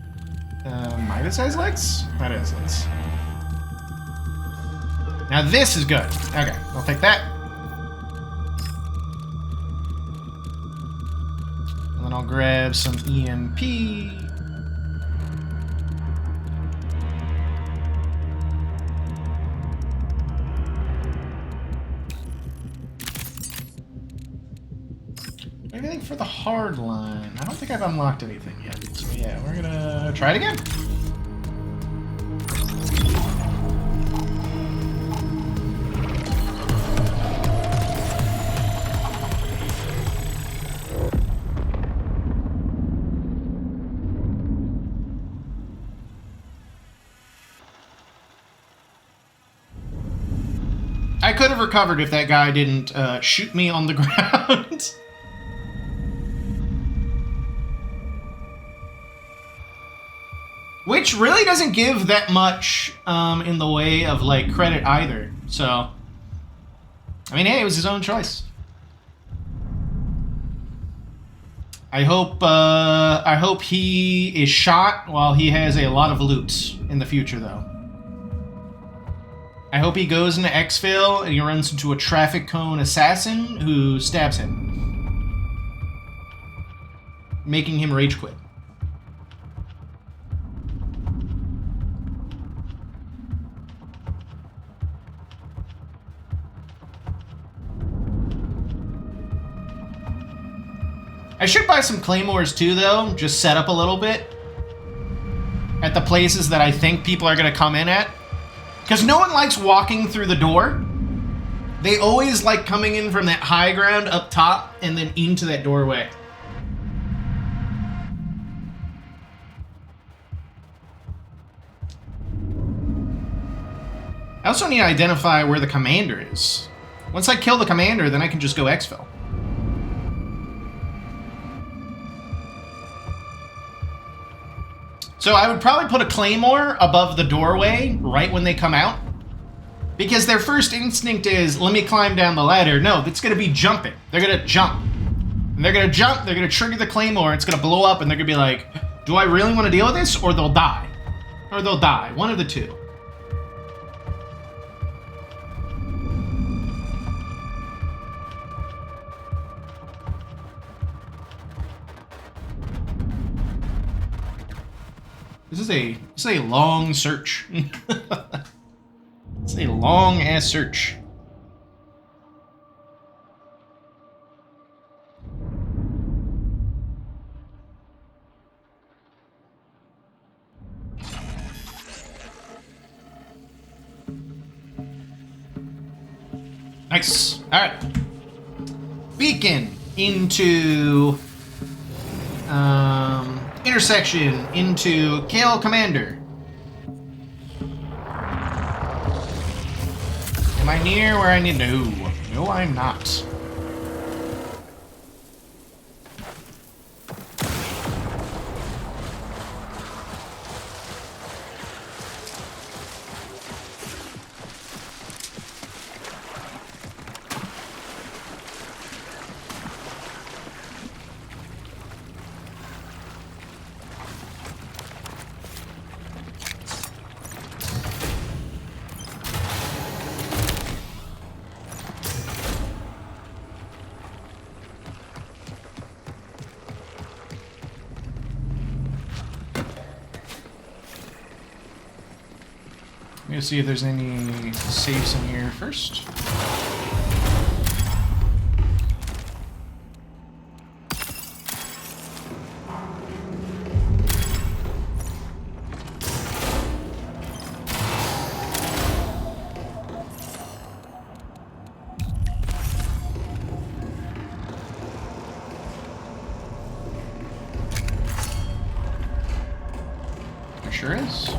Midas has legs? Midas has legs. Now this is good. Okay, I'll take that. And then I'll grab some EMP. Anything for the hard line? I don't think I've unlocked anything yet. So yeah, we're gonna try it again. I could have recovered if that guy didn't shoot me on the ground. Which really doesn't give that much in the way of, like, credit either. So, I mean, hey, it was his own choice. I hope he is shot while he has a lot of loot in the future, though. I hope he goes into exfil and he runs into a traffic cone assassin who stabs him, making him rage quit. I should buy some claymores too, though, just set up a little bit at the places that I think people are going to come in at. Because no one likes walking through the door. They always like coming in from that high ground up top and then into that doorway. I also need to identify where the commander is. Once I kill the commander, then I can just go exfil. So I would probably put a claymore above the doorway right when they come out. Because their first instinct is, let me climb down the ladder. No, it's going to be jumping. They're going to jump. And they're going to jump, they're going to trigger the claymore, it's going to blow up, and they're going to be like, do I really want to deal with this? Or they'll die. Or they'll die. One of the two. This is a long search. It's a long ass search. Nice. All right. Beacon into intersection into Kale Commander. Am I near where I need to? No. No, I'm not. I'm gonna see if there's any safes in here first. There sure is.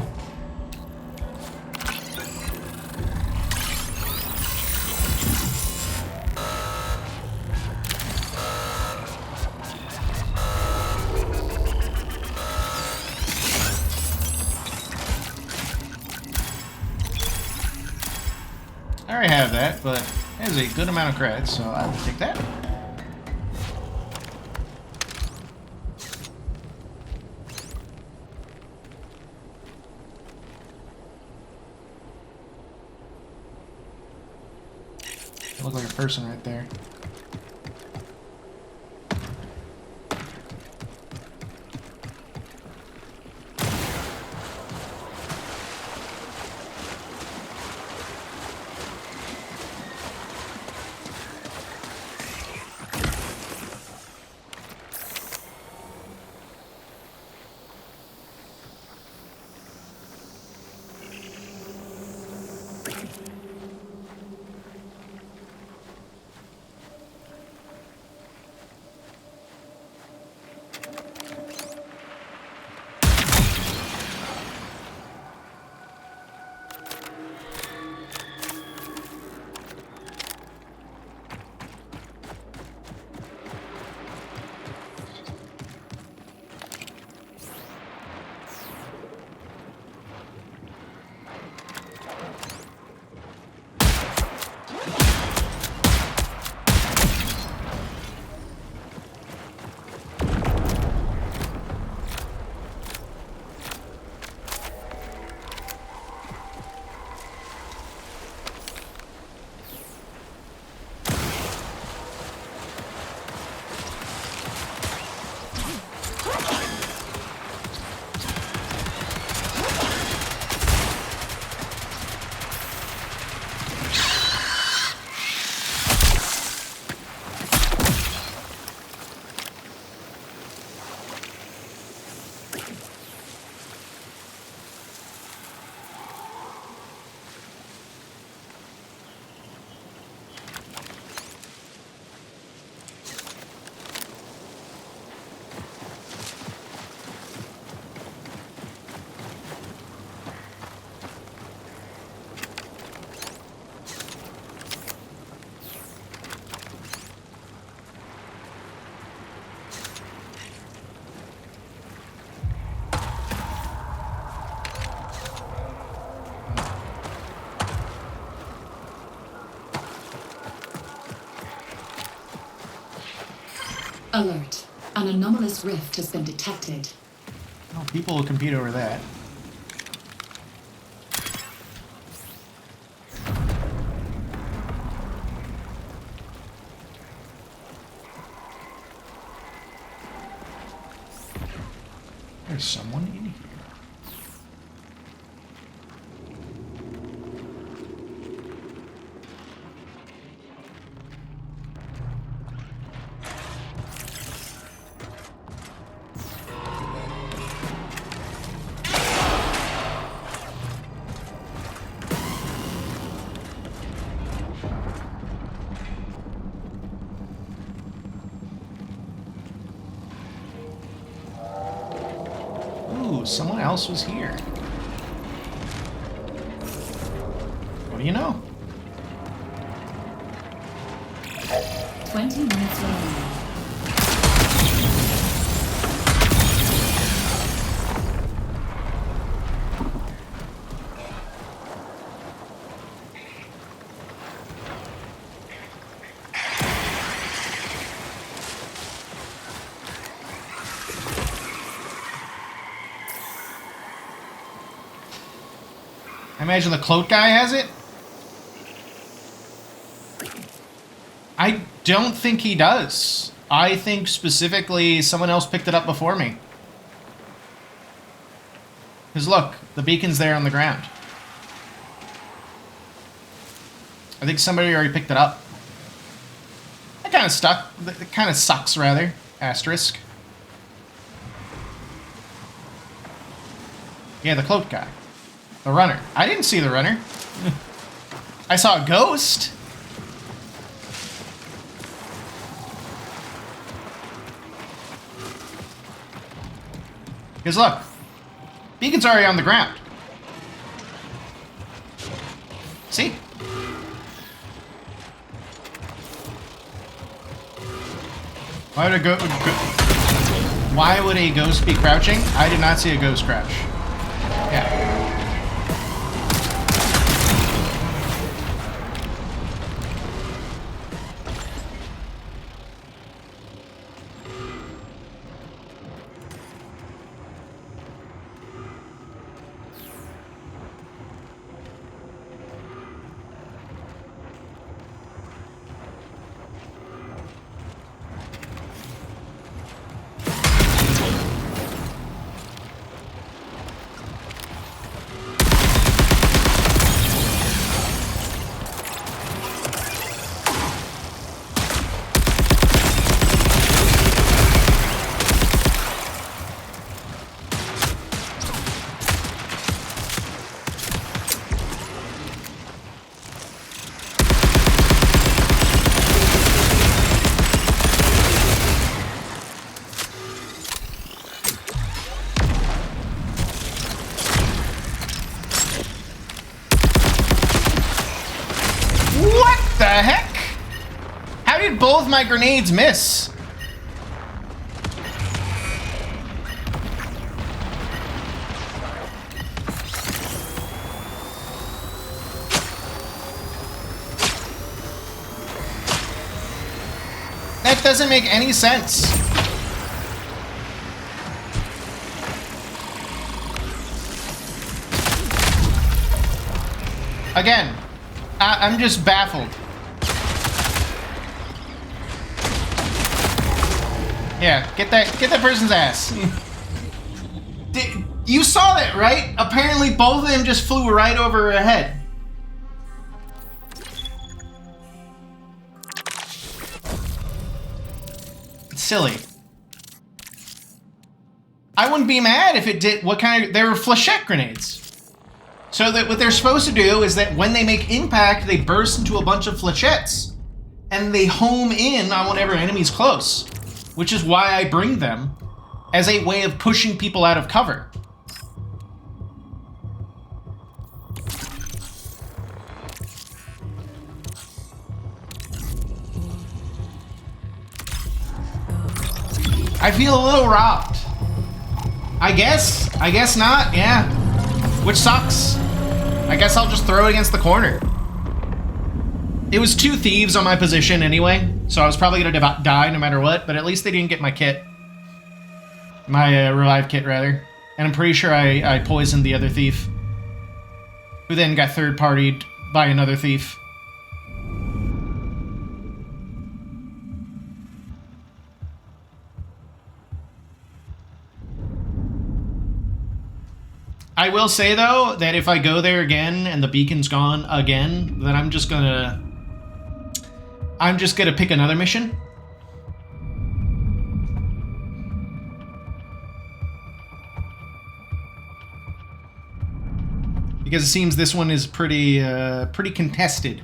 I already have that, but that is a good amount of credits, so I will take that. It looks like a person right there. Alert. An anomalous rift has been detected. Oh, people will compete over that. There's someone in here. Someone else was here. What do you know? 20 minutes remaining. I imagine the cloak guy has it? I don't think he does. I think specifically someone else picked it up before me. Because look, the beacon's there on the ground. I think somebody already picked it up. That kind of stuck. That kind of sucks, rather. Asterisk. Yeah, the cloak guy. The runner. I didn't see the runner. I saw a ghost. Because look, beacon's already on the ground. See? Why would a ghost be crouching? I did not see a ghost crouch. Yeah. The heck? How did both my grenades miss? That doesn't make any sense. Again, I'm just baffled. Yeah, get that person's ass. You saw that, right? Apparently both of them just flew right over her head. It's silly. I wouldn't be mad if it did. They were flechette grenades. So that what they're supposed to do is that when they make impact, they burst into a bunch of flechettes. And they home in on whatever enemy's close. Which is why I bring them as a way of pushing people out of cover. I feel a little robbed. I guess not, yeah. Which sucks. I guess I'll just throw it against the corner. It was 2 thieves on my position anyway. So I was probably going to die no matter what, but at least they didn't get my kit. My revive kit, rather. And I'm pretty sure I poisoned the other thief, who then got third-partied by another thief. I will say, though, that if I go there again and the beacon's gone again, then I'm just gonna pick another mission. Because it seems this one is pretty contested.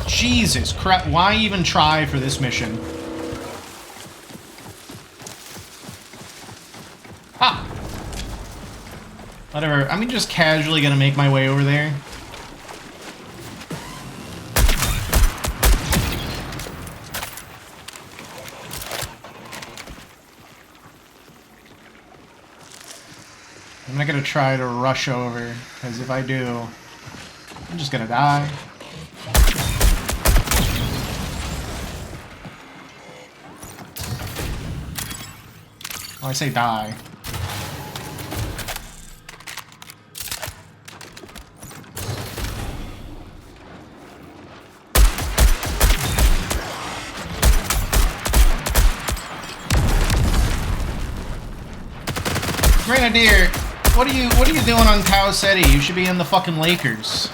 Jesus Christ, why even try for this mission? Ah! Whatever, I'm just casually gonna make my way over there. I'm not gonna try to rush over, because if I do, I'm just gonna die. Oh, I say die. Grenadier, what are you doing on Tau Ceti? You should be in the fucking Lakers.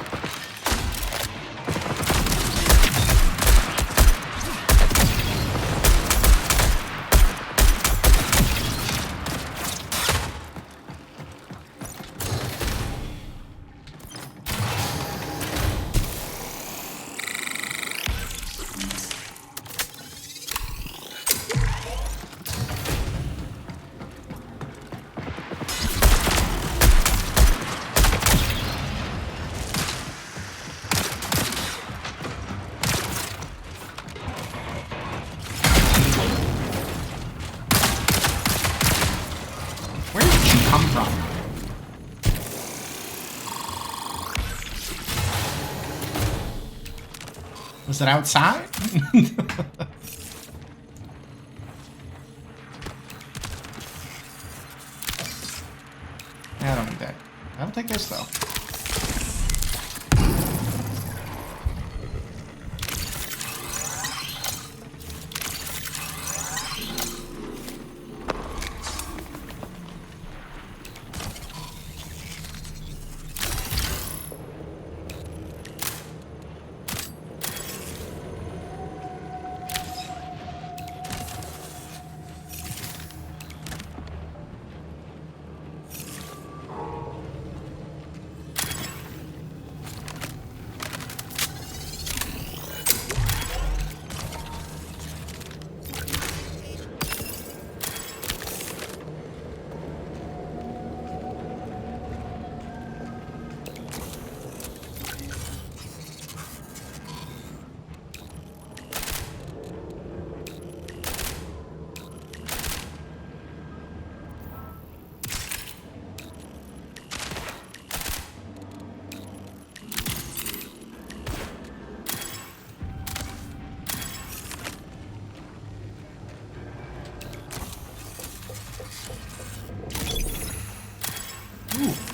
Was it outside? I don't need that. I'll take this though.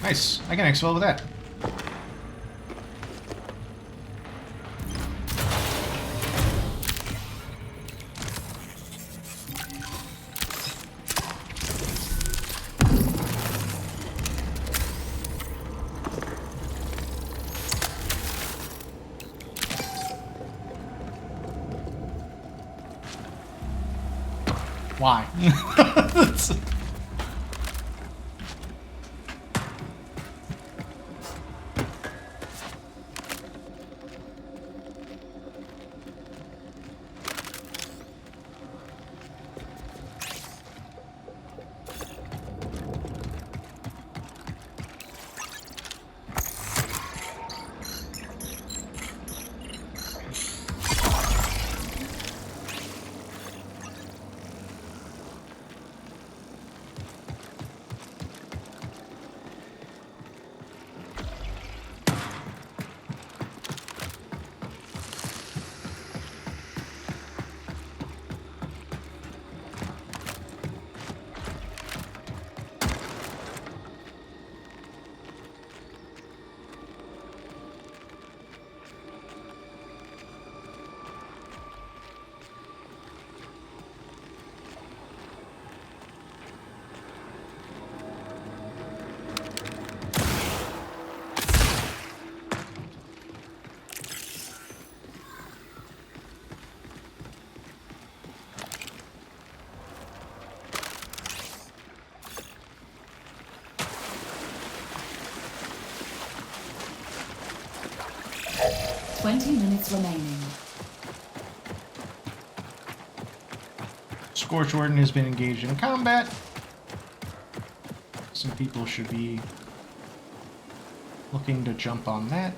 Nice. I can exfil with that. Why? 20 minutes remaining. Scorch Warden has been engaged in combat. Some people should be looking to jump on that.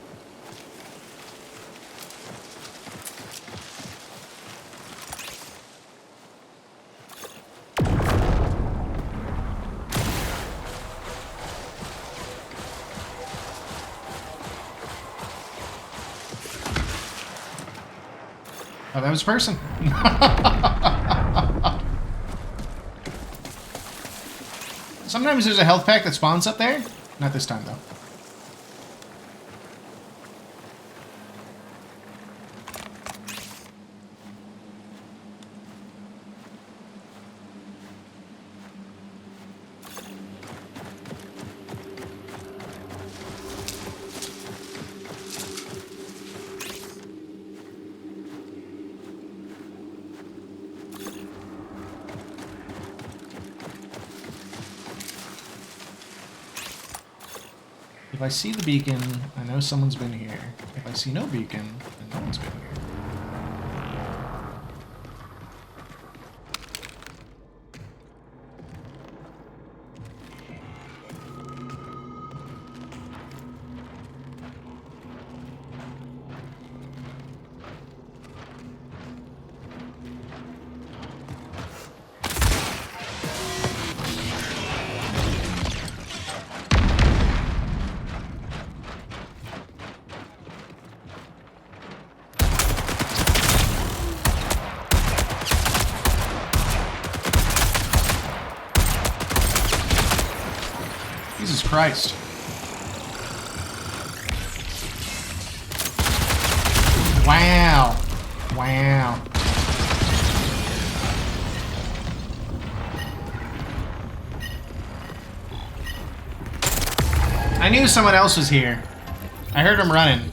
Oh, that was a person. Sometimes there's a health pack that spawns up there. Not this time, though. If I see the beacon, I know someone's been here. If I see no beacon, then no one's been here. Jesus Christ. Wow. Wow. I knew someone else was here. I heard him running.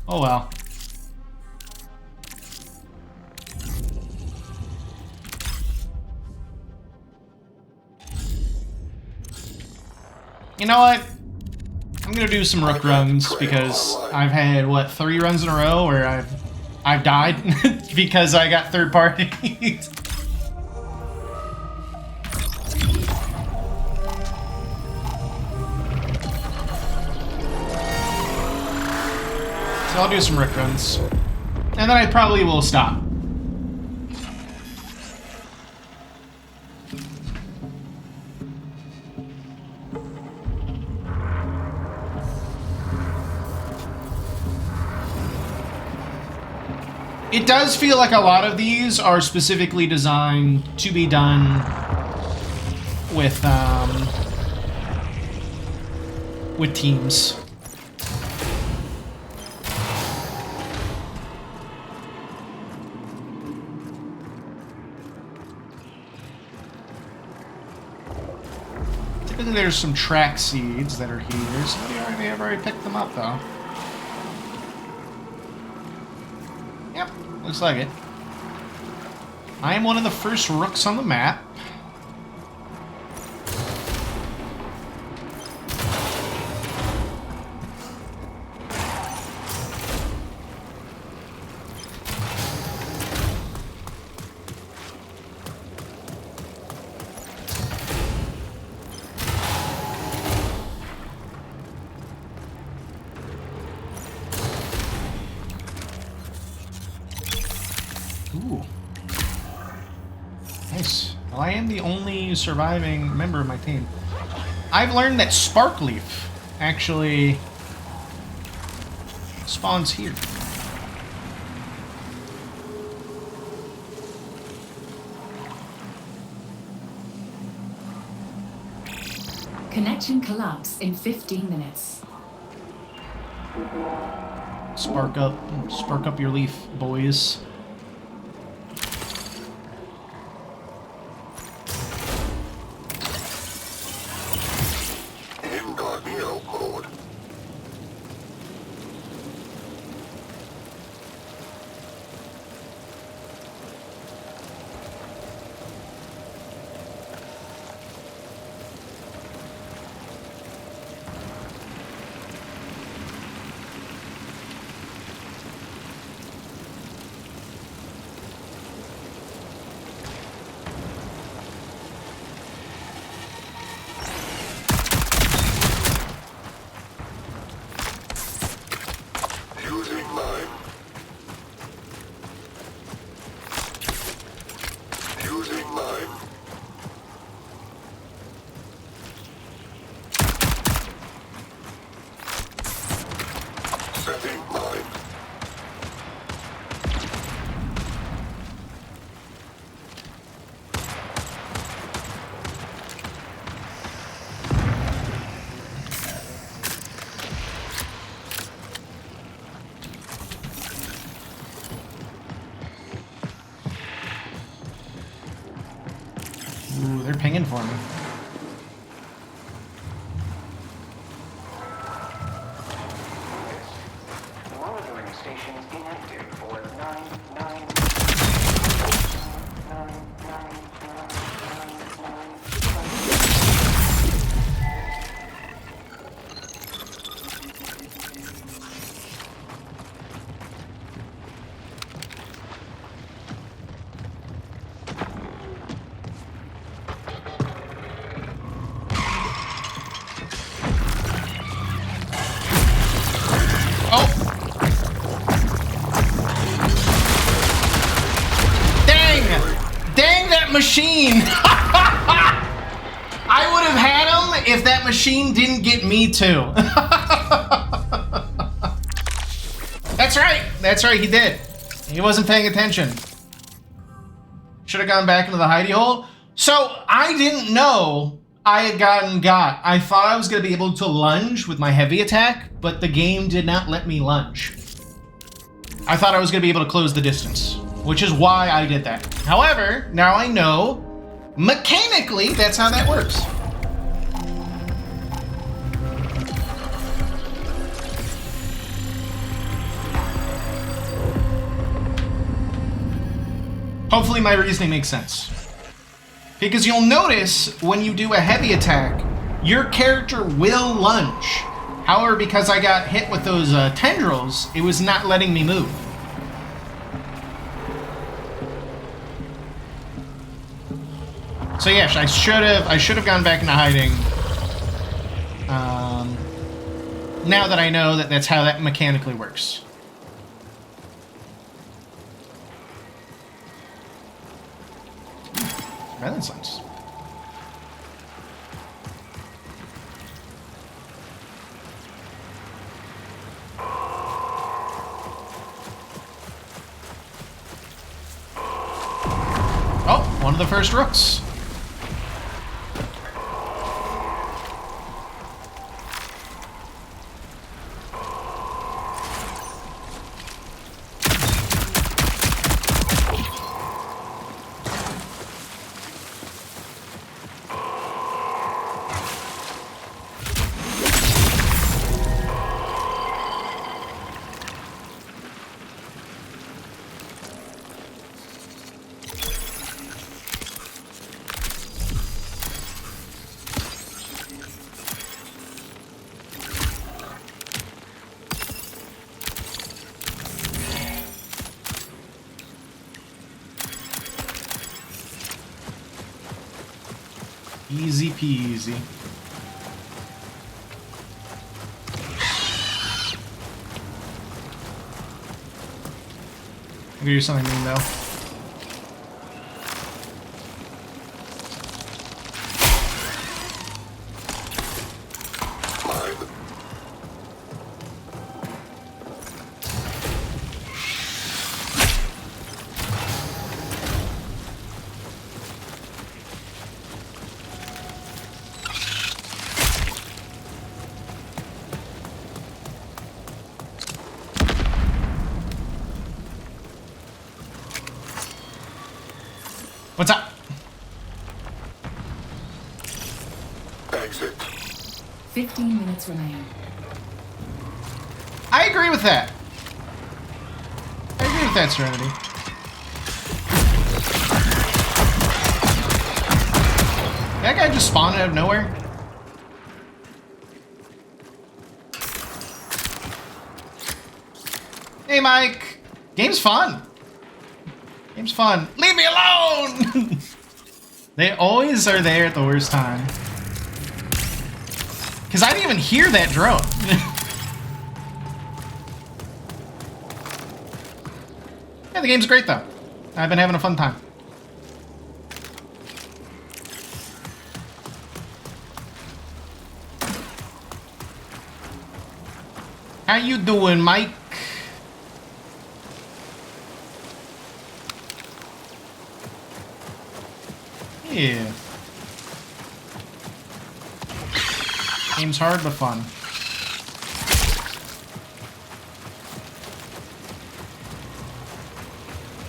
Oh well. You know what? I'm gonna do some Rook Runs because I've had, what, 3 runs in a row where I've died because I got third parties. So I'll do some Rook Runs. And then I probably will stop. It does feel like a lot of these are specifically designed to be done with teams. Typically there's some track seeds that are here. Somebody already picked them up though. Yep, looks like it. I am one of the first rooks on the map. Ooh. Nice. Well, I am the only surviving member of my team. I've learned that Sparkleaf actually spawns here. Connection collapse in 15 minutes. Spark up your leaf, boys. Incognito code. Ooh, they're pinging for me. Monitoring stations inactive for 999. Oh! Dang! Dang that machine! I would have had him if that machine didn't get me too. That's right! That's right, he did. He wasn't paying attention. Should have gone back into the hidey hole. So, I didn't know I had gotten got. I thought I was going to be able to lunge with my heavy attack, but the game did not let me lunge. I thought I was going to be able to close the distance, which is why I did that. However, now I know, mechanically, that's how that works. Hopefully my reasoning makes sense. Because you'll notice when you do a heavy attack, your character will lunge. However, because I got hit with those tendrils, it was not letting me move. So yes, I should have gone back into hiding. Now that I know that that's how that mechanically works. Renaissance. Oh, one of the first rooks. Easy peasy. I'm gonna do something mean though. What's up? Exit. 15 minutes remain. I agree with that. I agree with that, Serenity. That guy just spawned out of nowhere. Hey, Mike. Game's fun. Game's fun. Leave me alone! They always are there at the worst time. Because I didn't even hear that drone. Yeah, the game's great, though. I've been having a fun time. How you doing, Mike? Yeah. Game's hard but fun.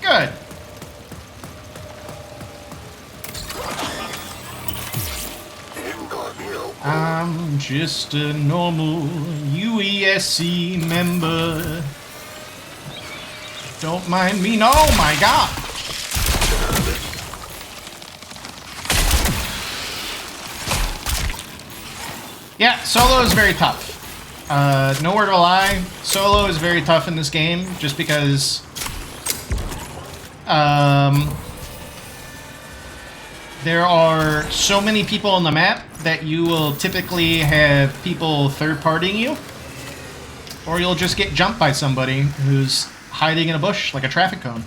Good. I'm just a normal UESC member. Don't mind me. No, my God. Yeah, solo is very tough. No word of a lie, solo is very tough in this game, just because there are so many people on the map that you will typically have people third-partying you, or you'll just get jumped by somebody who's hiding in a bush like a traffic cone.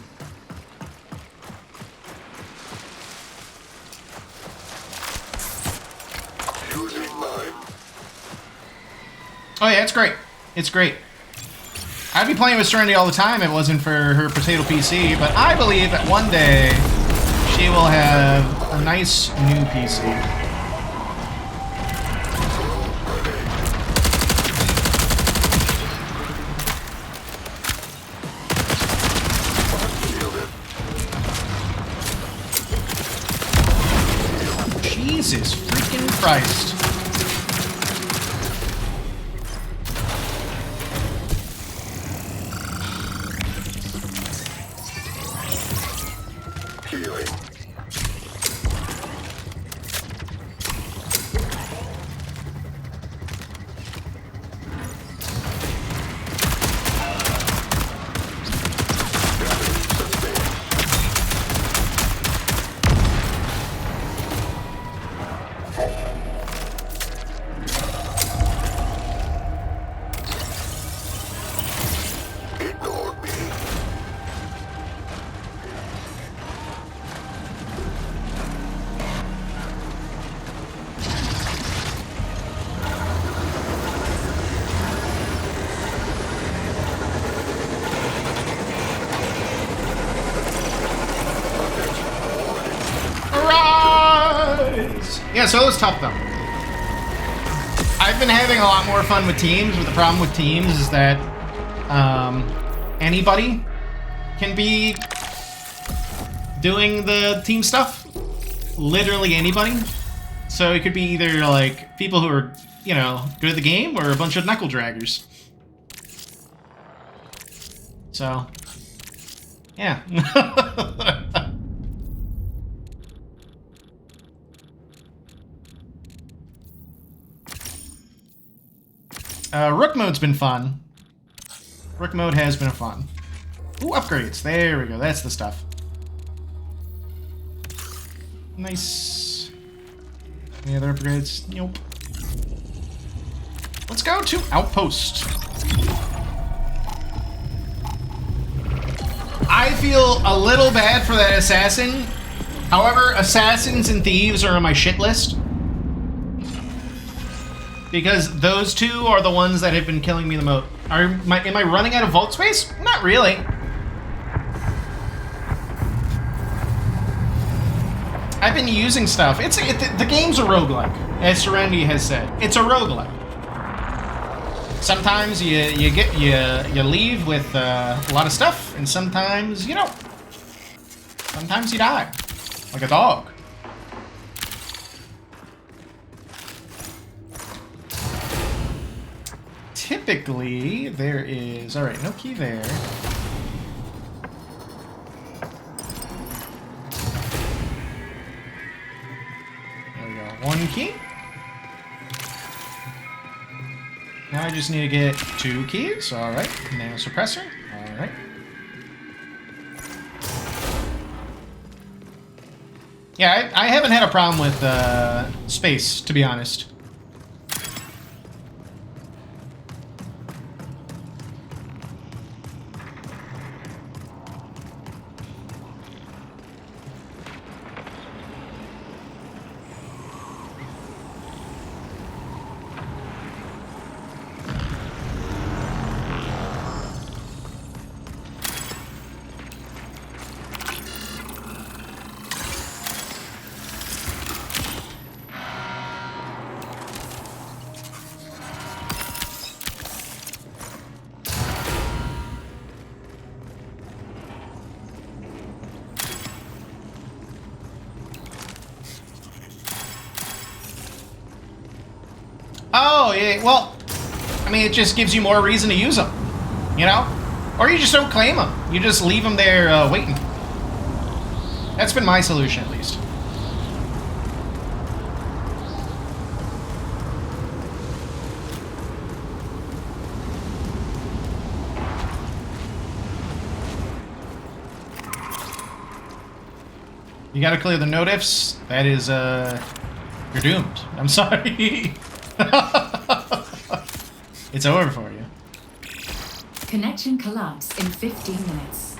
Oh yeah, it's great. It's great. I'd be playing with Serenity all the time if it wasn't for her potato PC, but I believe that one day she will have a nice new PC. Jesus freaking Christ. Yeah, solo's tough though. I've been having a lot more fun with teams, but the problem with teams is that anybody can be doing the team stuff. Literally anybody. So it could be either like people who are, you know, good at the game or a bunch of knuckle draggers. So, yeah. Rook mode's been fun. Rook mode has been fun. Ooh, upgrades. There we go. That's the stuff. Nice. Any other upgrades? Nope. Let's go to Outpost. I feel a little bad for that assassin. However, assassins and thieves are on my shit list. Because those two are the ones that have been killing me the most. Am I running out of vault space? Not really. I've been using stuff. The game's a roguelike, as Serenity has said. It's a roguelike. Sometimes you leave with a lot of stuff, and sometimes you don't. Sometimes you die, like a dog. Typically, there is... Alright, no key there. There we go. One key. Now I just need to get 2 keys. Alright. Nano suppressor. Alright. Yeah, I haven't had a problem with space, to be honest. Okay, well, I mean, it just gives you more reason to use them, you know? Or you just don't claim them. You just leave them there waiting. That's been my solution, at least. You gotta clear the notifs. That is, you're doomed. I'm sorry. It's over for you. Connection collapse in 15 minutes.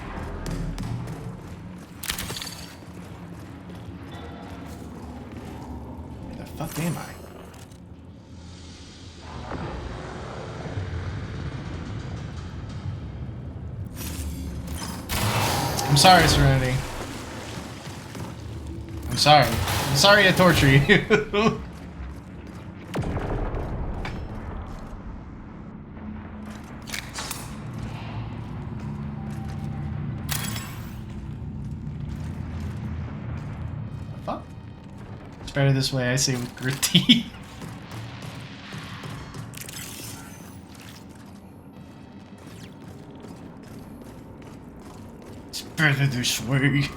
Where the fuck am I? I'm sorry, Serenity. I'm sorry. I'm sorry to torture you. Fuck. It's better this way, I say with gritty. It's better this way.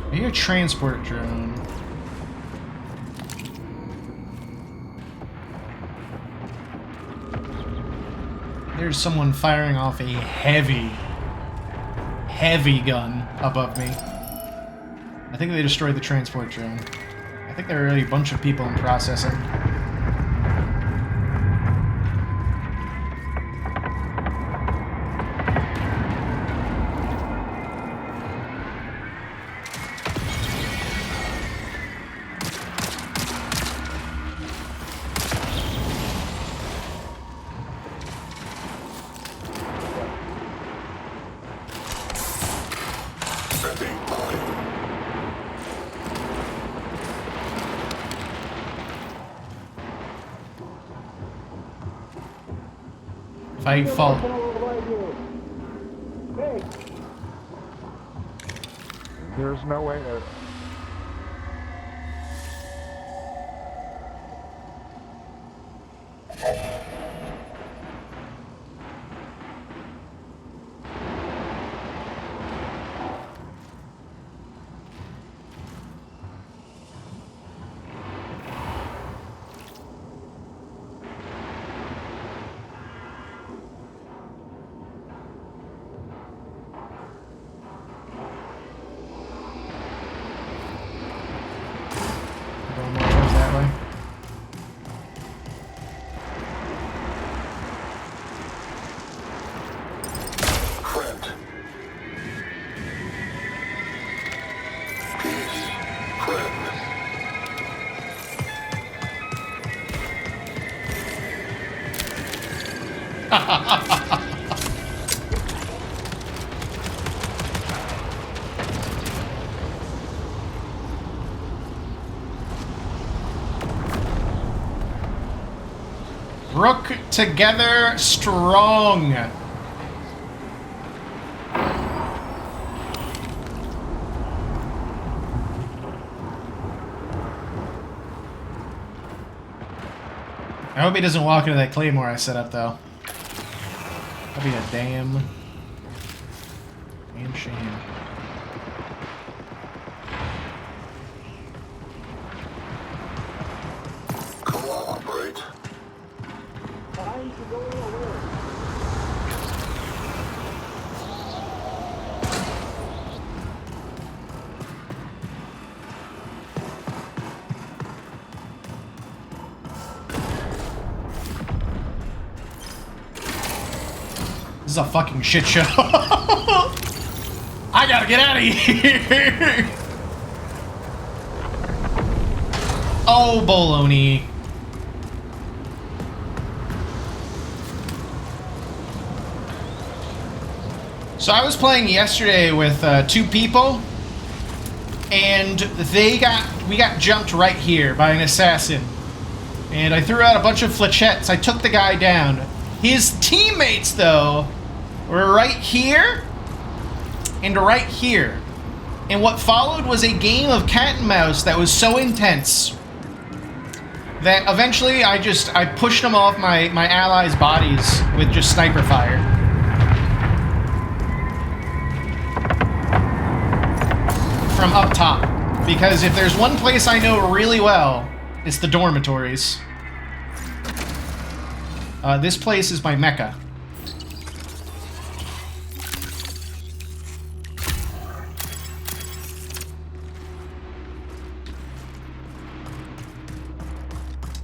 Are you a transport drone? There's someone firing off a heavy gun above me. I think they destroyed the transport drone. I think there are already a bunch of people in processing. If I fall... There's no way to... Rook together strong. I hope he doesn't walk into that claymore I set up, though. That'd be a damn shame. Cooperate. This is a fucking shit show. I gotta get out of here. Oh, baloney. So I was playing yesterday with 2 people, and we got jumped right here by an assassin. And I threw out a bunch of flechettes. I took the guy down. His teammates, though, were right here and right here. And what followed was a game of cat and mouse that was so intense. that eventually I pushed them off my allies' bodies with just sniper fire. From up top. Because if there's one place I know really well, it's the dormitories. This place is my mecca.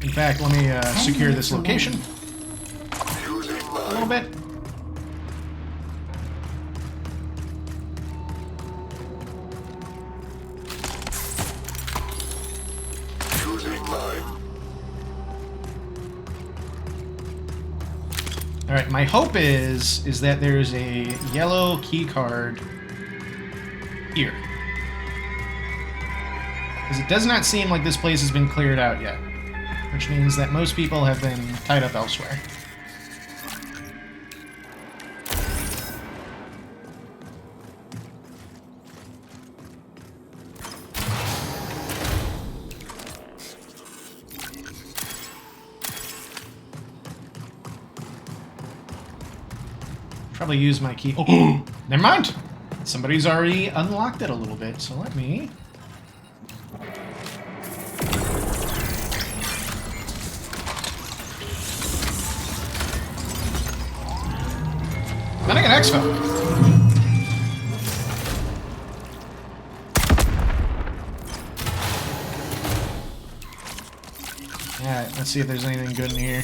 In fact, let me secure this location a little bit. All right, my hope is that there's a yellow key card here. Because it does not seem like this place has been cleared out yet. Which means that most people have been tied up elsewhere. Probably use my key. Oh, never mind. Somebody's already unlocked it a little bit, so let me... Then I get exfil. Alright, let's see if there's anything good in here.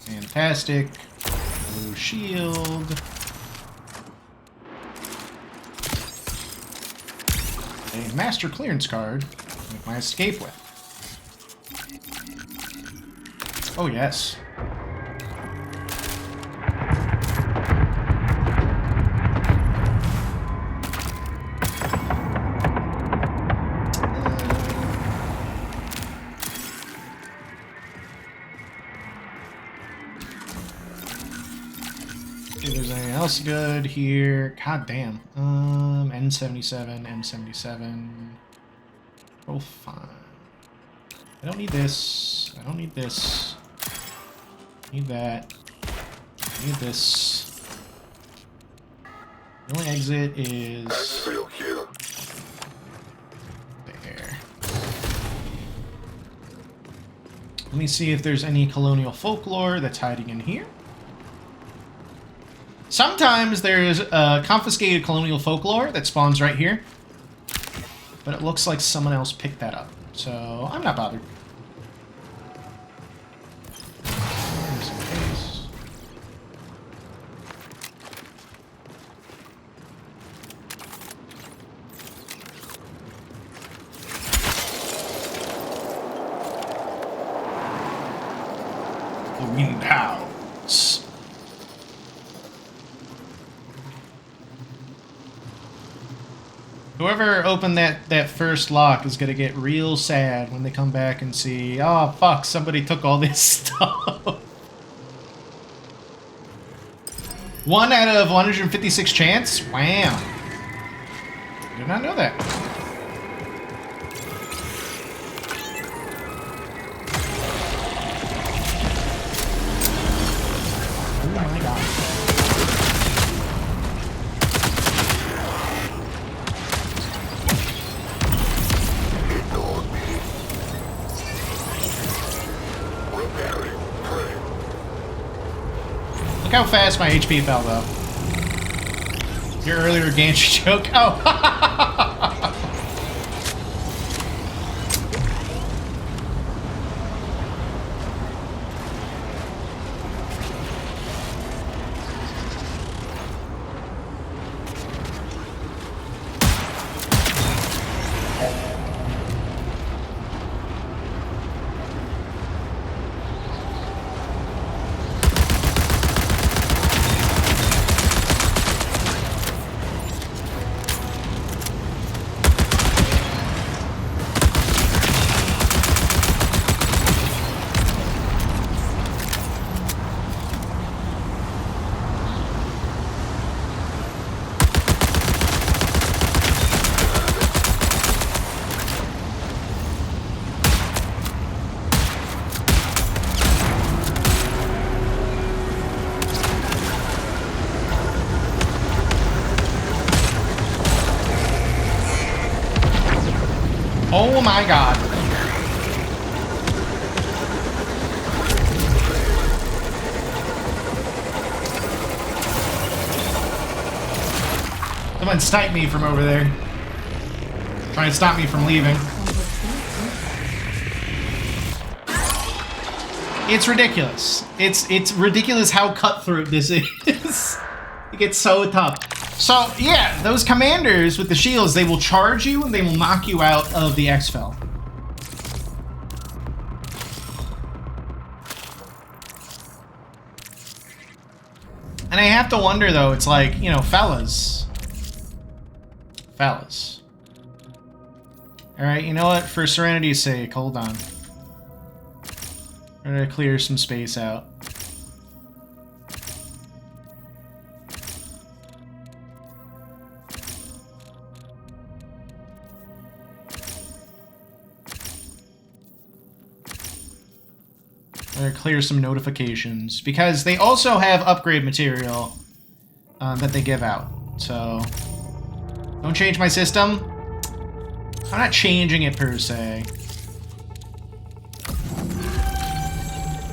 Fantastic. Blue shield. A master clearance card to make my escape with. Oh, yes. If there's anything else good here. God damn. N77, M77. Oh, fine. I don't need this. I don't need this. Need that. Need this. The only exit is there. Let me see if there's any colonial folklore that's hiding in here. Sometimes there's confiscated colonial folklore that spawns right here, but it looks like someone else picked that up, so I'm not bothered. The wind howls. Whoever opened that first lock is gonna get real sad when they come back and see, oh fuck, somebody took all this stuff. 1 out of 156 chance? Wow. Did not know that. Oh my god. Look how fast my HP fell, though. Your earlier gantry joke. Oh! Oh my god. Someone snipe me from over there. Trying to stop me from leaving. It's ridiculous. It's ridiculous how cutthroat this is. It gets so tough. So, yeah, those commanders with the shields, they will charge you and they will knock you out of the exfil. And I have to wonder, though, it's like, you know, fellas. Alright, you know what? For Serenity's sake, hold on. We're gonna clear some space out. Or clear some notifications, because they also have upgrade material that they give out. So, don't change my system. I'm not changing it per se.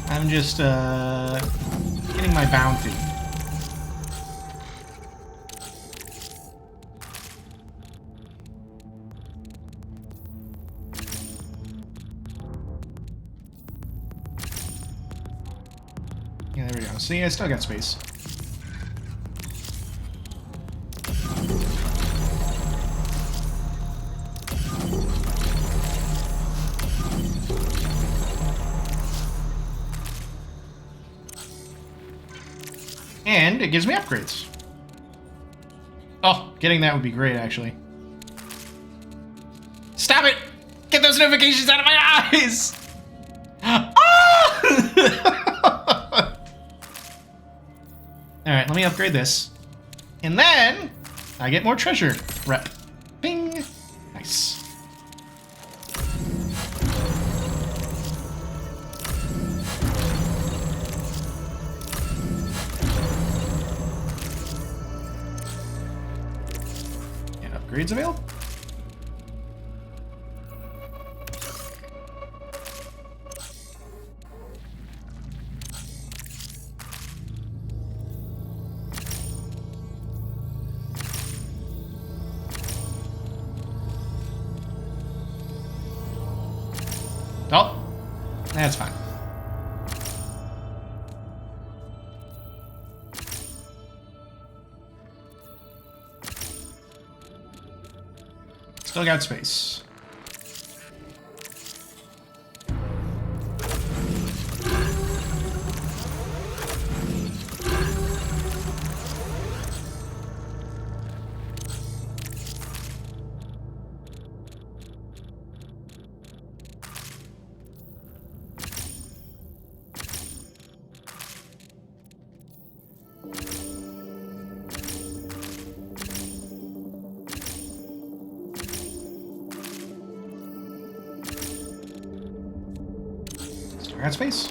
I'm just getting my bounty. Yeah, there we go. See, I still got space. And it gives me upgrades. Oh, getting that would be great, actually. Stop it! Get those notifications out of my eyes! Oh! Alright, let me upgrade this. And then, I get more treasure rep. Bing! Nice. And upgrades available. Oh, that's fine. Still got space. Still got space.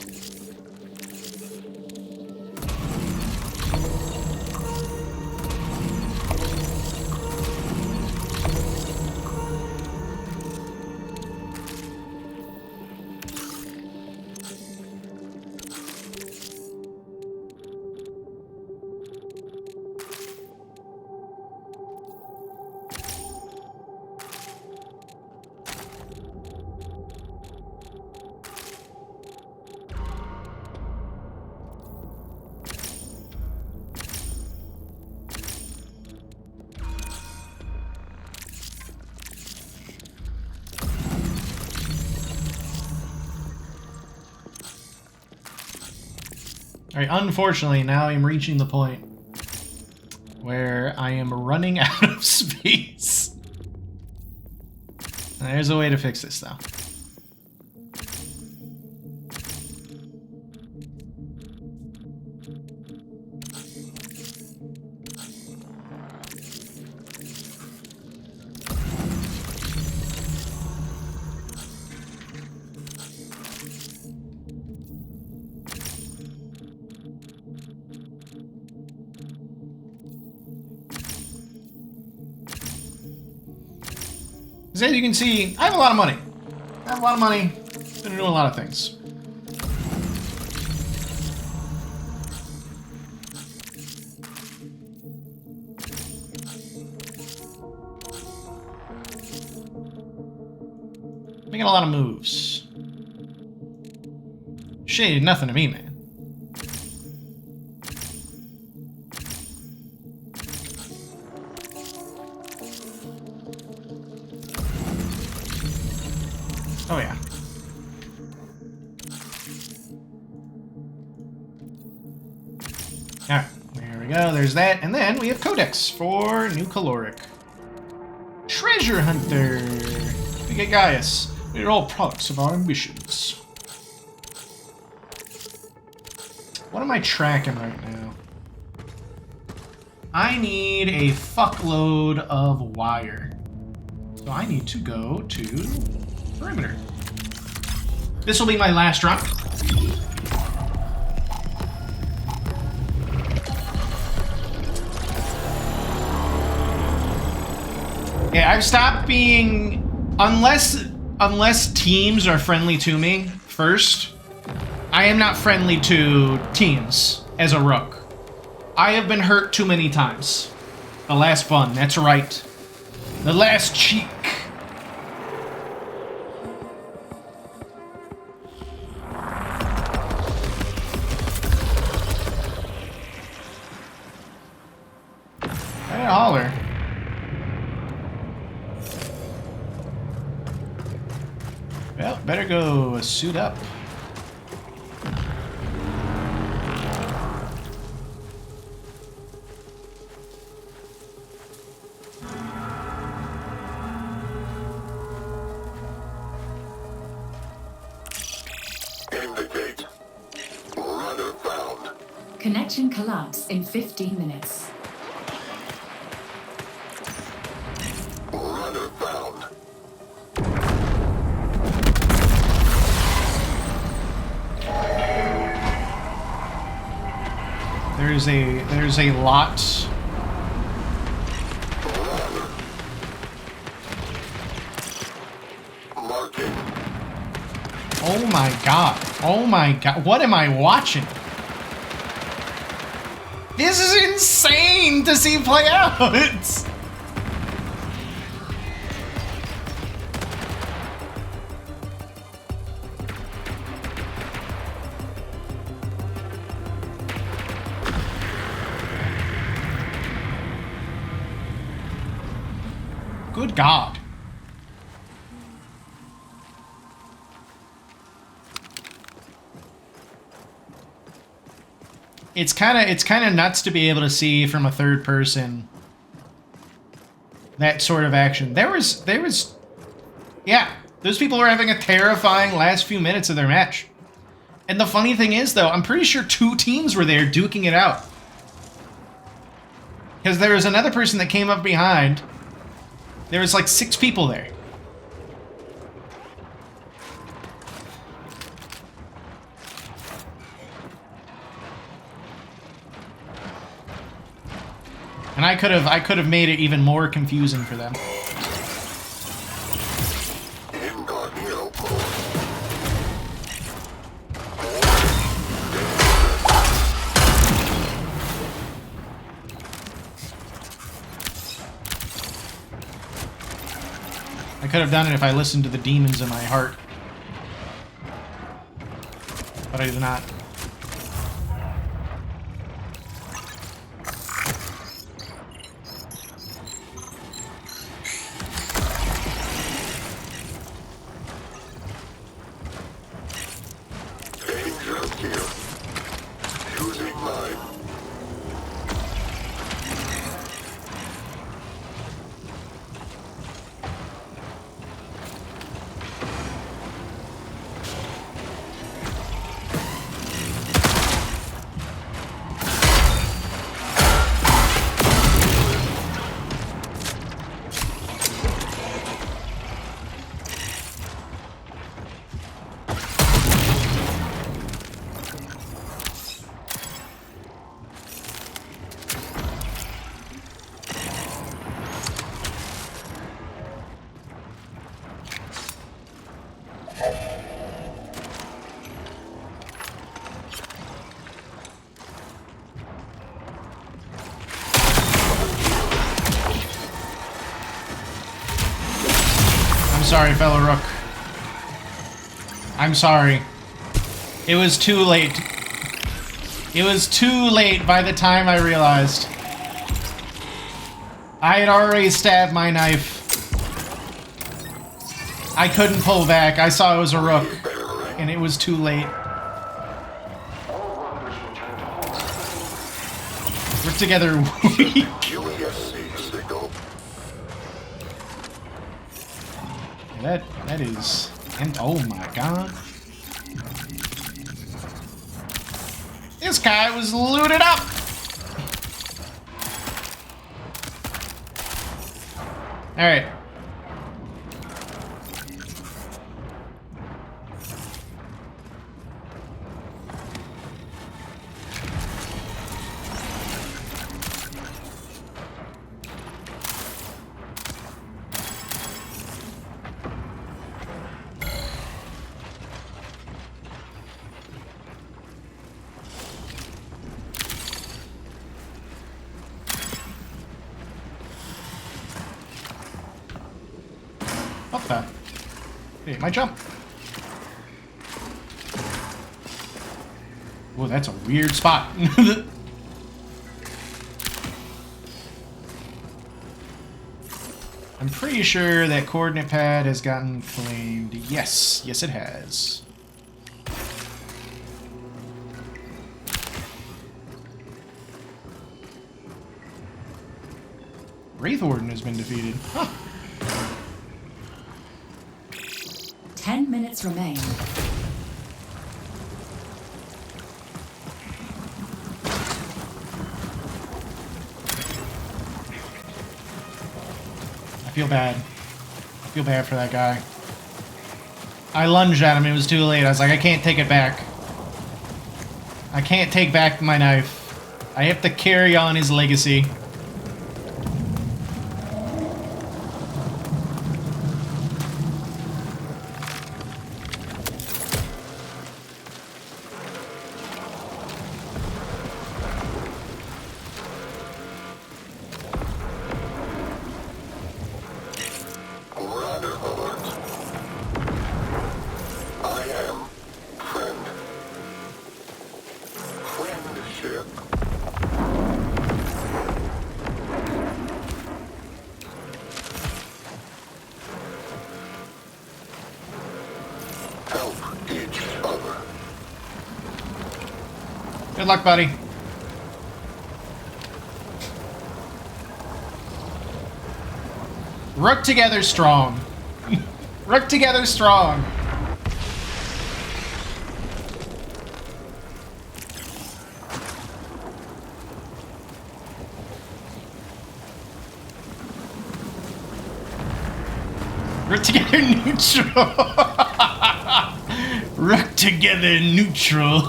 Alright, unfortunately, now I'm reaching the point where I am running out of space. There's a way to fix this, though. As you can see, I have a lot of money. I have a lot of money. Been doing a lot of things. Making a lot of moves. Shit ain't nothing to me, man. Oh yeah. Alright, there we go, there's that. And then we have Codex for New Caloric. Treasure Hunter! We get Gaius. We are all products of our ambitions. What am I tracking right now? I need a fuckload of wire. So I need to go to perimeter. This will be my last run. Yeah, I've stopped being... Unless teams are friendly to me first, I am not friendly to teams as a Rook. I have been hurt too many times. The last bun, that's right. The last cheek. Hey, holler. Well, better go suit up. Indicate. Rudder found. Connection collapse in 15 minutes. Rudder found. There's a lot. Oh my god. Oh my god. What am I watching? This is insane to see play out. Good God. It's kind of nuts to be able to see from a third person that sort of action. There was yeah, those people were having a terrifying last few minutes of their match. And the funny thing is though, I'm pretty sure 2 teams were there duking it out. Because there was another person that came up behind. There was like 6 people there. And I could have made it even more confusing for them. I could have done it if I listened to the demons in my heart. But I did not. sorry, fellow Rook. I'm sorry. It was too late. It was too late by the time I realized. I had already stabbed my knife. I couldn't pull back. I saw it was a Rook, and it was too late. We're together weak. That is... And oh my god. This guy was looted up! Alright. What the? Hey, my jump. Whoa, that's a weird spot. I'm pretty sure that coordinate pad has gotten claimed. Yes, yes it has. Wraith Warden has been defeated. Huh. 10 minutes remain. I feel bad. I feel bad for that guy. I lunged at him and it was too late. I was like, I can't take it back. I can't take back my knife. I have to carry on his legacy. Good luck, buddy. Rook together strong. Rook together strong. Rook together neutral. Rook together neutral.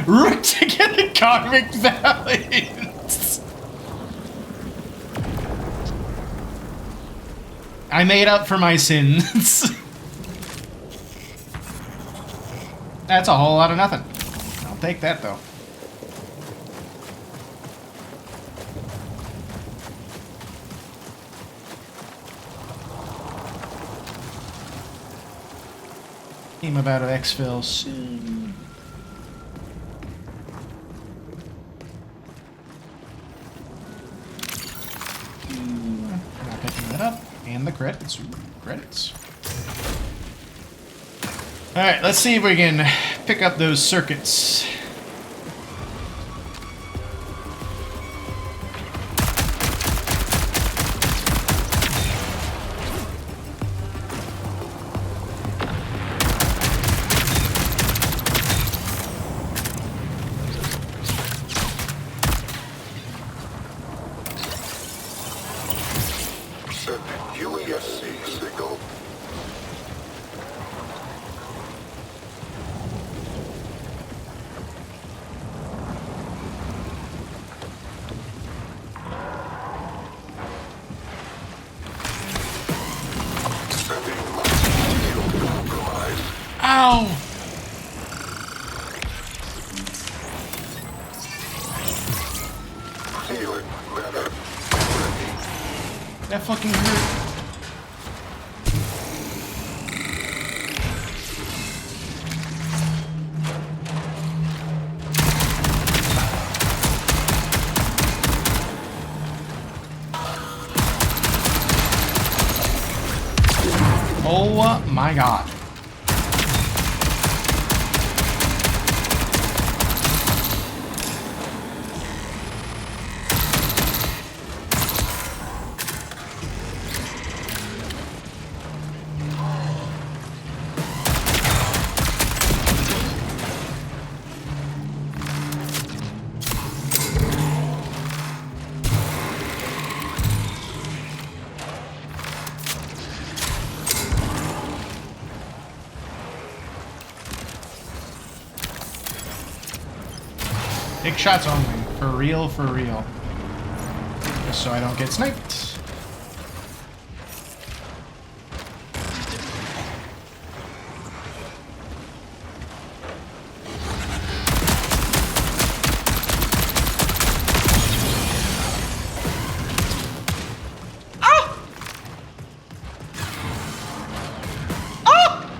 Rook together karmic balance. I made up for my sins. That's a whole lot of nothing. I'll take that though. Came about an exfil soon. Not picking that up. And the credits. Ooh, credits. Alright, let's see if we can pick up those circuits. Ow! That fucking hurt. Oh my god. Big shots only. For real, for real. Just so I don't get sniped. Ah! Ah!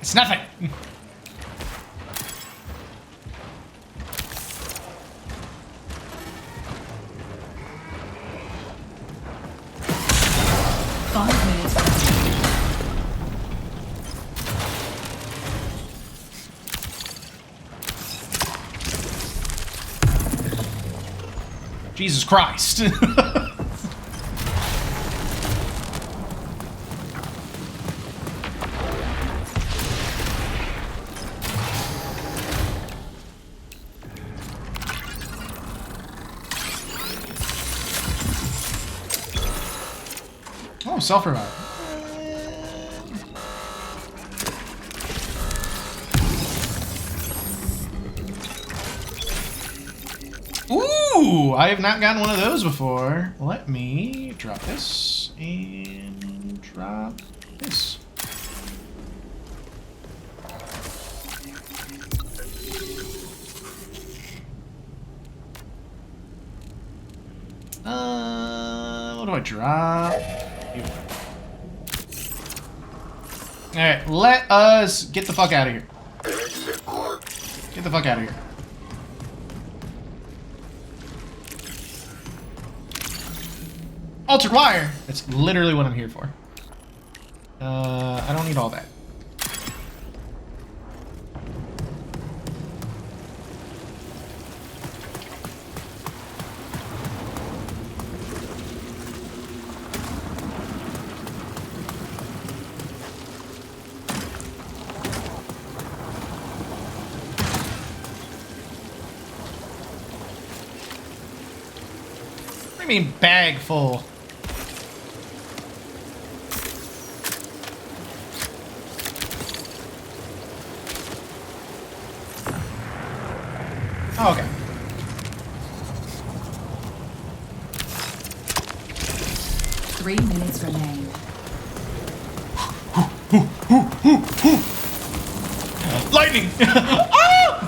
It's nothing. Jesus Christ. Oh, self-revive. Ooh, I have not gotten one of those before. Let me drop this and drop this. What do I drop? Alright, let us get the fuck out of here. Get the fuck out of here. Altered wire! That's literally what I'm here for. I don't need all that. What do you mean bag full? Oh, okay. Three minutes remain. Lightning! Ah!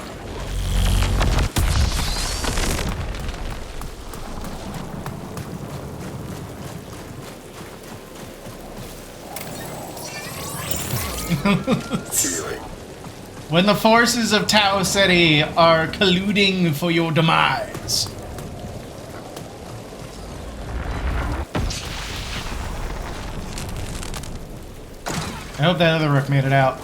When the forces of Tau Ceti are colluding for your demise. I hope that other Rook made it out.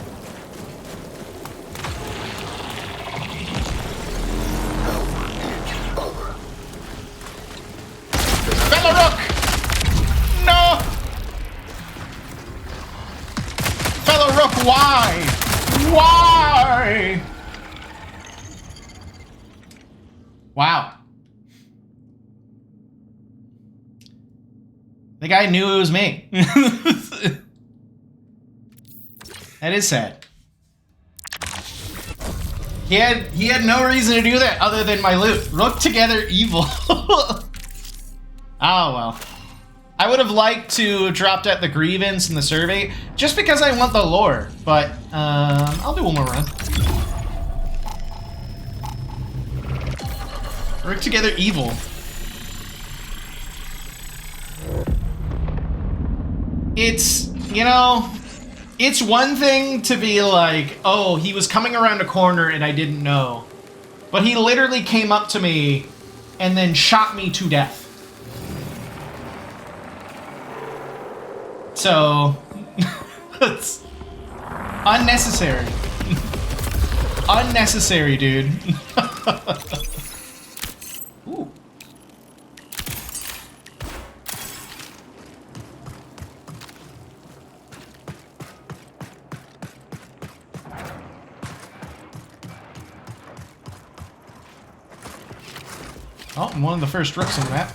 Fellow Rook! No! Fellow Rook, why? Why? Wow. The guy knew it was me. That is sad. He had no reason to do that other than my loot. Rook together evil. Oh well. I would have liked to have dropped at the grievance in the survey just because I want the lore, but I'll do one more run. Rook together evil. It's you know, it's one thing to be like, oh, he was coming around a corner and I didn't know. But he literally came up to me and then shot me to death. So, it's unnecessary. Unnecessary, dude. Ooh. Oh, and one of the first rooks on the map.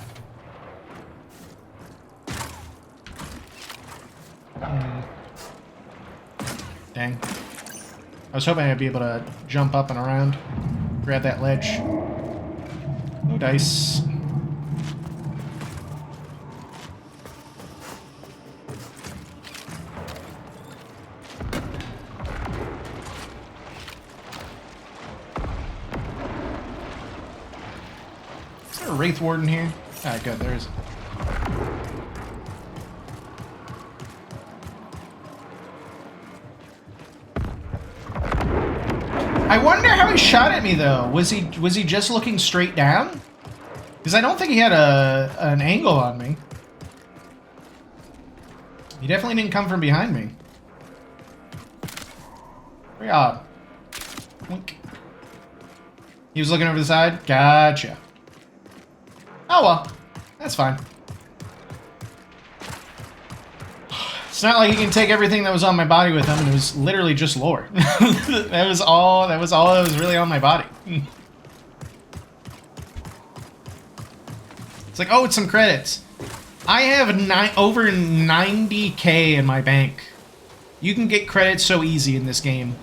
Dang. I was hoping I'd be able to jump up and around, grab that ledge. Ooh, dice. Is there a Wraith Warden here? Ah, good, there is. I wonder how he shot at me though. Was he just looking straight down? Because I don't think he had an angle on me. He definitely didn't come from behind me. Very odd. Wink. He was looking over the side? Gotcha. Oh well. That's fine. It's not like he can take everything that was on my body with him, and it was literally just lore. That was all that was really on my body. It's like, oh, it's some credits. I have over 90K in my bank. You can get credits so easy in this game.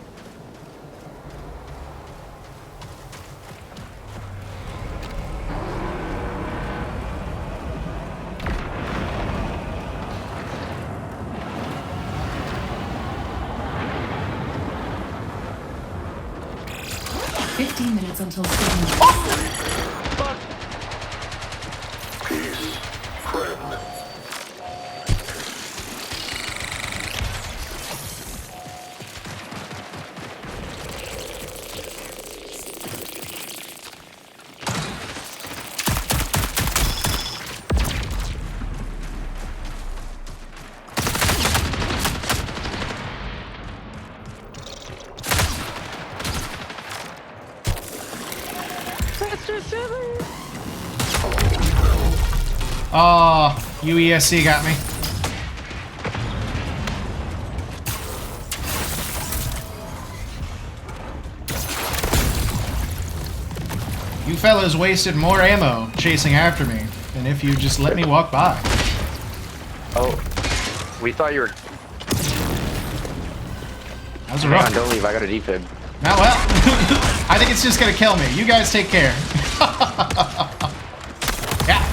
Until signal. Peace, friend. Oh, UESC got me. You fellas wasted more ammo chasing after me than if you just let me walk by. Oh, we thought you were... That was a rough. Don't leave, I got a defib. Not well. I think it's just gonna kill me. You guys take care. Yeah.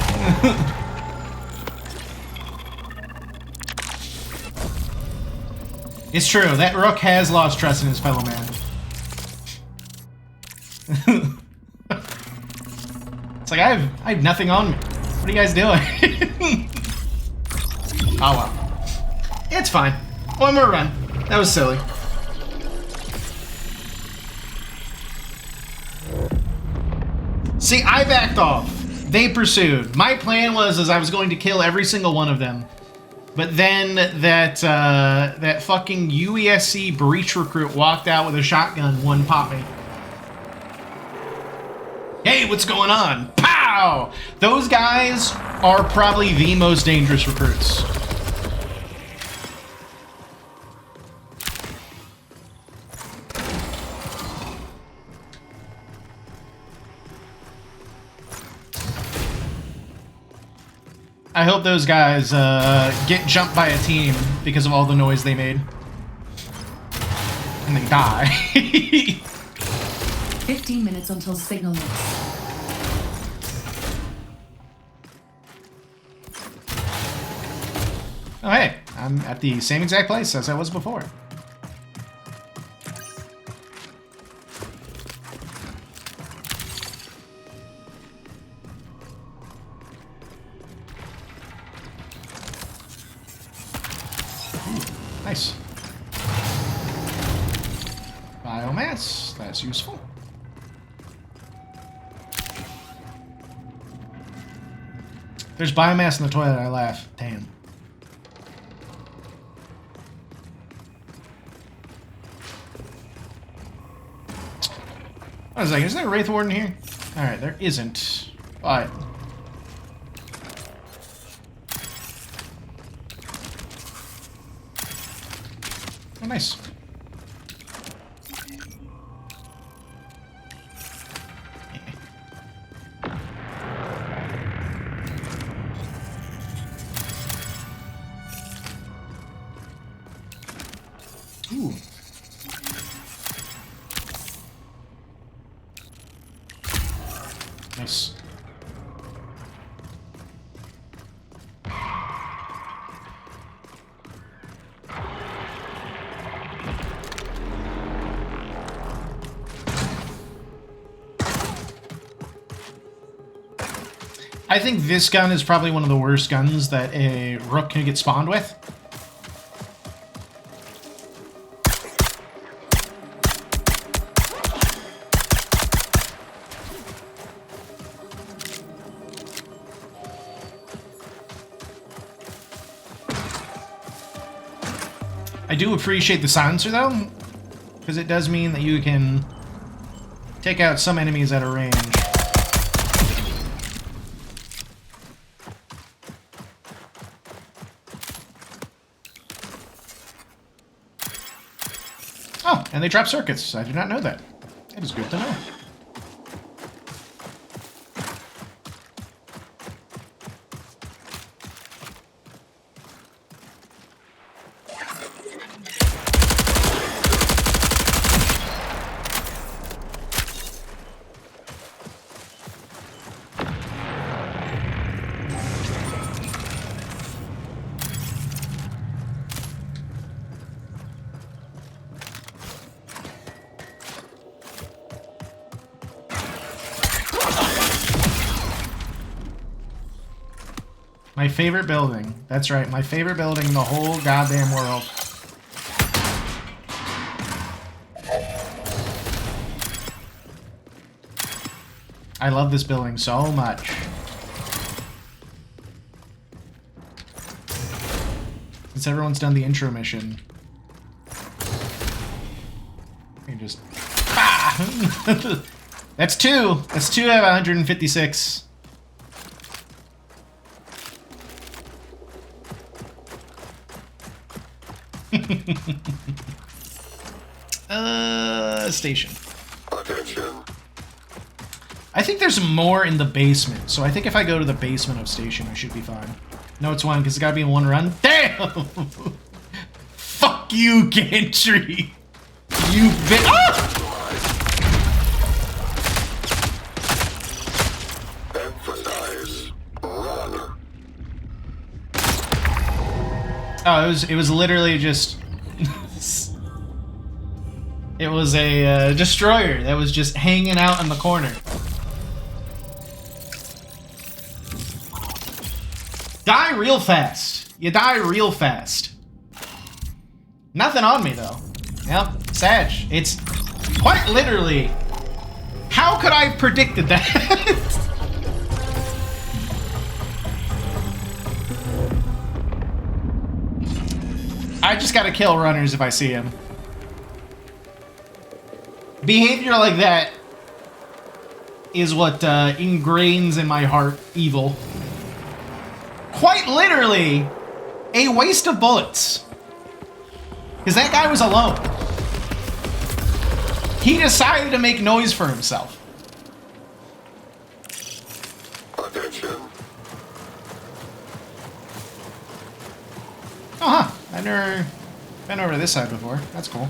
It's true, that Rook has lost trust in his fellow man. It's like, I have nothing on me. What are you guys doing? Oh well. It's fine. One more run. That was silly. See, I backed off. They pursued. My plan was I was going to kill every single one of them. But then that fucking UESC breach recruit walked out with a shotgun, one popped me. Hey, what's going on? Pow! Those guys are probably the most dangerous recruits. I hope those guys get jumped by a team because of all the noise they made. And they die. 15 minutes until signal mix. Oh hey, I'm at the same exact place as I was before. Ooh. Nice. Biomass. That's useful. There's biomass in the toilet. I laugh. Damn. I was like, is there a Wraith Warden here? Alright, there isn't. But... oh, nice. Ooh. Nice. I think this gun is probably one of the worst guns that a Rook can get spawned with. I do appreciate the silencer though, because it does mean that you can take out some enemies at a range. Oh, and they drop circuits. I did not know that. That is good to know. My favorite building. That's right, my favorite building in the whole goddamn world. I love this building so much. Since everyone's done the intro mission. You can just... ah! That's two! That's 2 out of 156. Station. Attention. I think there's more in the basement, so I think if I go to the basement of station, I should be fine. No, it's one, because it's gotta be in one run. Damn! Fuck you, Gantry! You bit. Ah! Emphasize. Run. Oh, it was literally just... it was a destroyer that was just hanging out in the corner. Die real fast. You die real fast. Nothing on me, though. Yep, Sag. It's quite literally... how could I have predicted that? I just gotta kill runners if I see them. Behavior like that is what ingrains in my heart evil. Quite literally, a waste of bullets. Because that guy was alone. He decided to make noise for himself. Attention. Oh, huh. I've never been over to this side before. That's cool.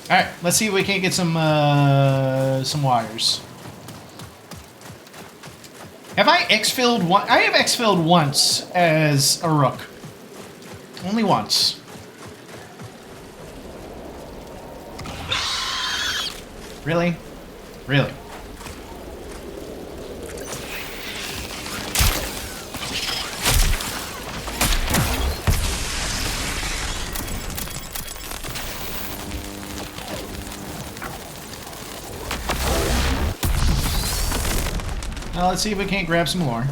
Alright, let's see if we can't get some wires. Have I exfilled one? I have exfilled once as a Rook. Only once. Really? Really? Well, let's see if we can't grab some more.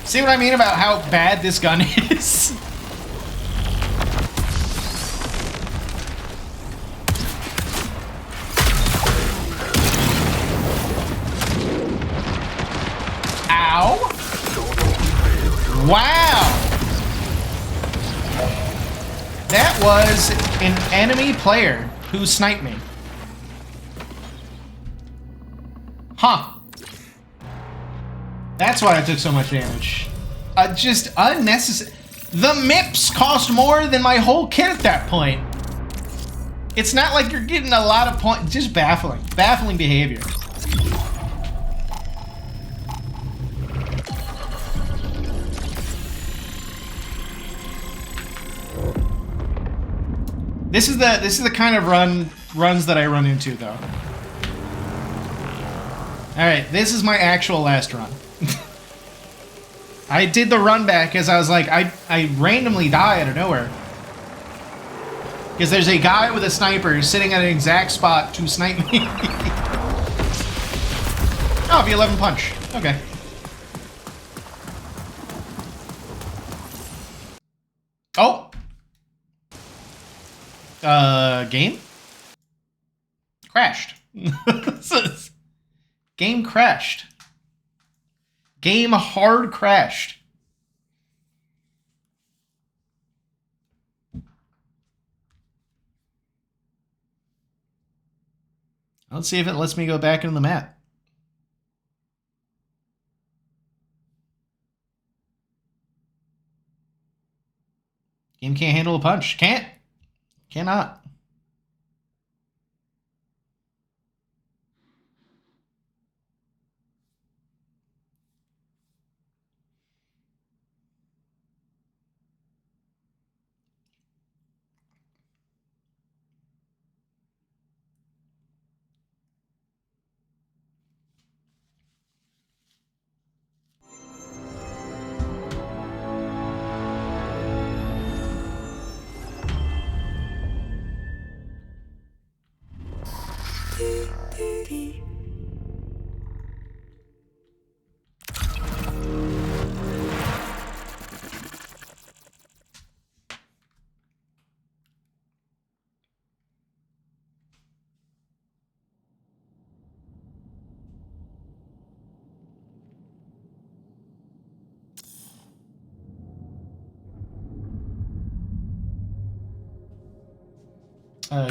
See what I mean about how bad this gun is? Ow! Wow! That was an enemy player who sniped me. Huh. That's why I took so much damage. Just unnecessary. The MIPs cost more than my whole kit at that point. It's not like you're getting a lot of points. Just baffling. Baffling behavior. This is the kind of runs that I run into, though. All right, this is my actual last run. I did the run back because I was like, I randomly die out of nowhere. Because there's a guy with a sniper sitting at an exact spot to snipe me. Oh, V11 punch. Okay. Oh. Game? Crashed. Game crashed. Game hard crashed. Let's see if it lets me go back into the map. Game can't handle a punch. Can't. Cannot.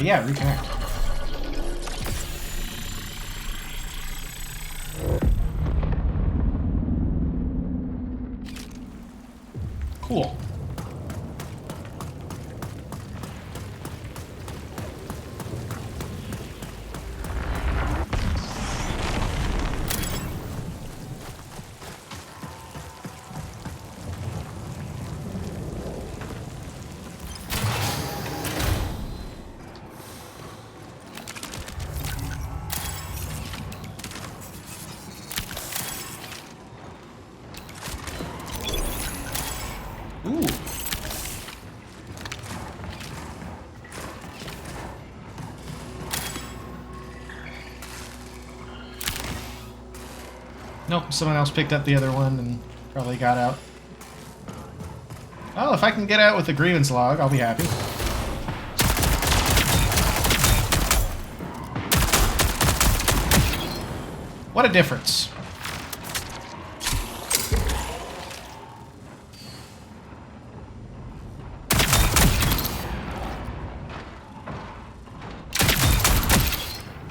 Yeah, reconnect. Cool. Ooh. Nope, someone else picked up the other one and probably got out. Well, if I can get out with the grievance log, I'll be happy. What a difference.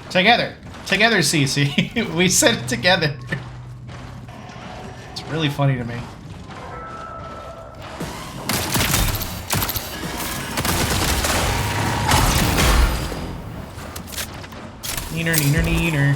Together. Together, CC. We said it together. It's really funny to me. Neener, neener, neener.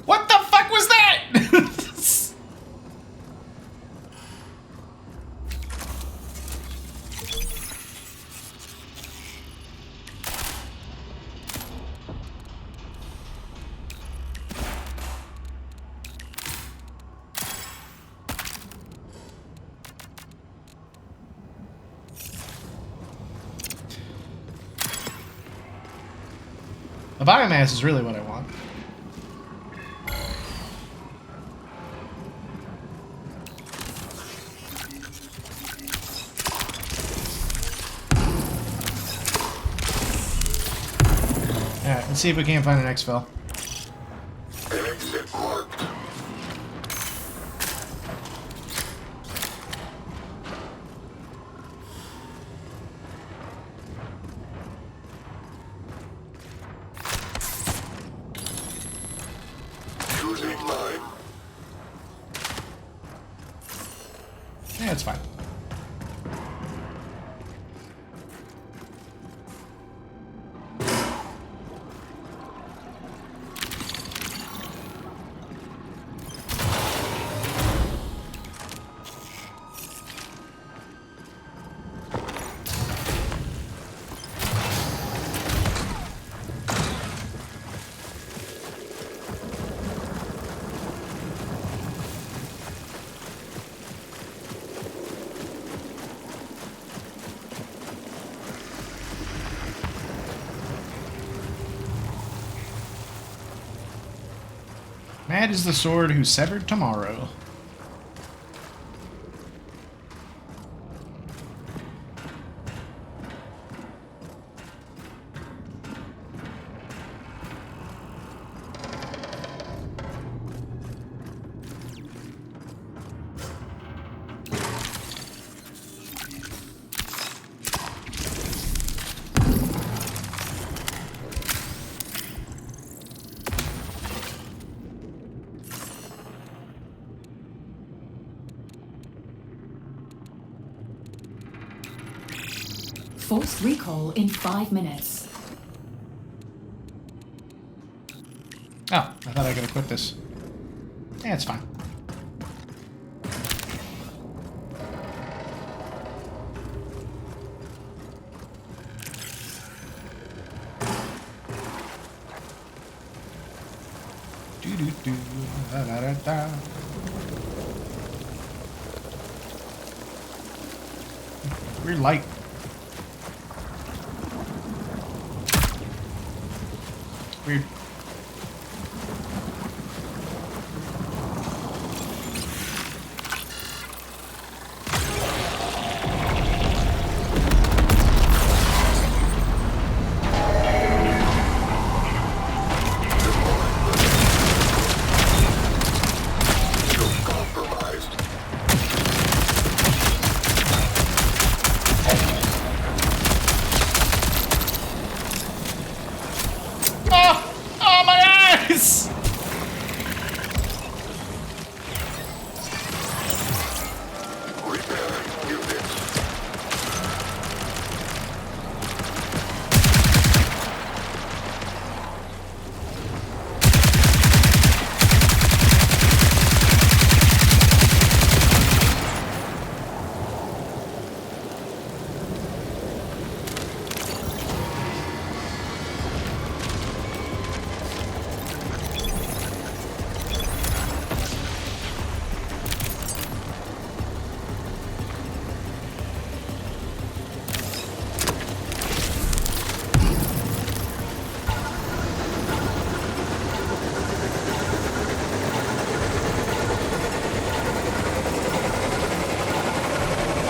What the fuck was that? The biomass is really what I want. Alright, let's see if we can't find an exfil. Exit marked. Choosing mine. Yeah, it's fine. Mad is the sword who severed tomorrow. Forced recall in 5 minutes. Oh, I thought I could have quit this. Yeah, it's fine. Do-do-do, da-da-da-da. Weird light. Weird.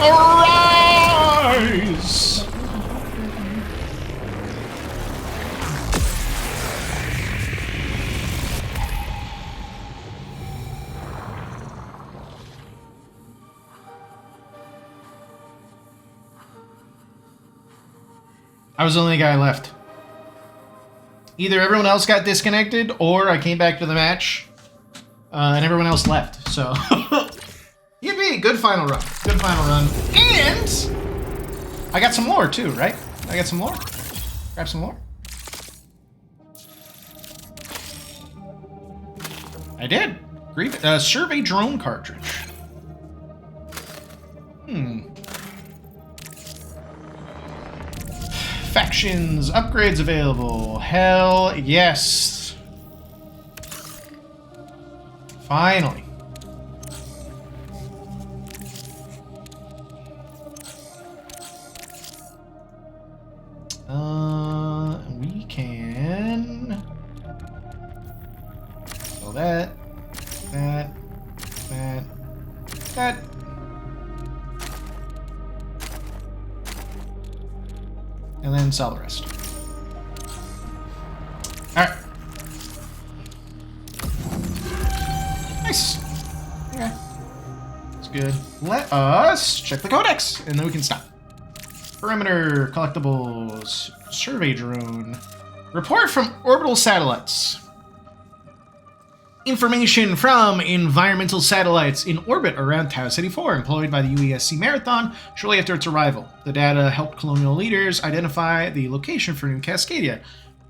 Arise! I was the only guy left. Either everyone else got disconnected, or I came back to the match, and everyone else left. So, yippee! Good final run. Good final run. And I got some lore too, right? I got some lore. Grab some lore. I did. Survey drone cartridge. Factions, upgrades available. Hell yes. Finally. We can... So that. And then sell the rest. Alright. Nice. Okay. That's good. Let us check the codex, and then we can stop. Perimeter, collectibles, survey drone. Report from orbital satellites. Information from environmental satellites in orbit around Tau City 4, employed by the UESC Marathon shortly after its arrival. The data helped colonial leaders identify the location for New Cascadia,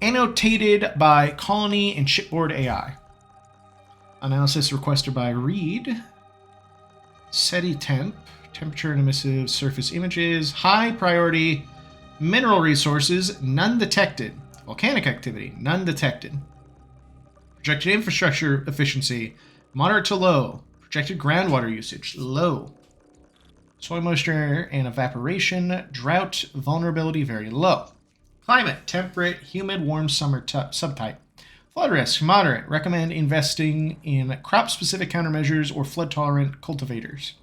annotated by Colony and Shipboard AI. Analysis requested by Reed. SETI temp, temperature and emissive surface images, high priority mineral resources, none detected. Volcanic activity, none detected. Projected infrastructure efficiency, moderate to low. Projected groundwater usage, low. Soil moisture and evaporation, drought vulnerability, very low. Climate, temperate, humid, warm summer subtype. Flood risk, moderate. Recommend investing in crop-specific countermeasures or flood-tolerant cultivars.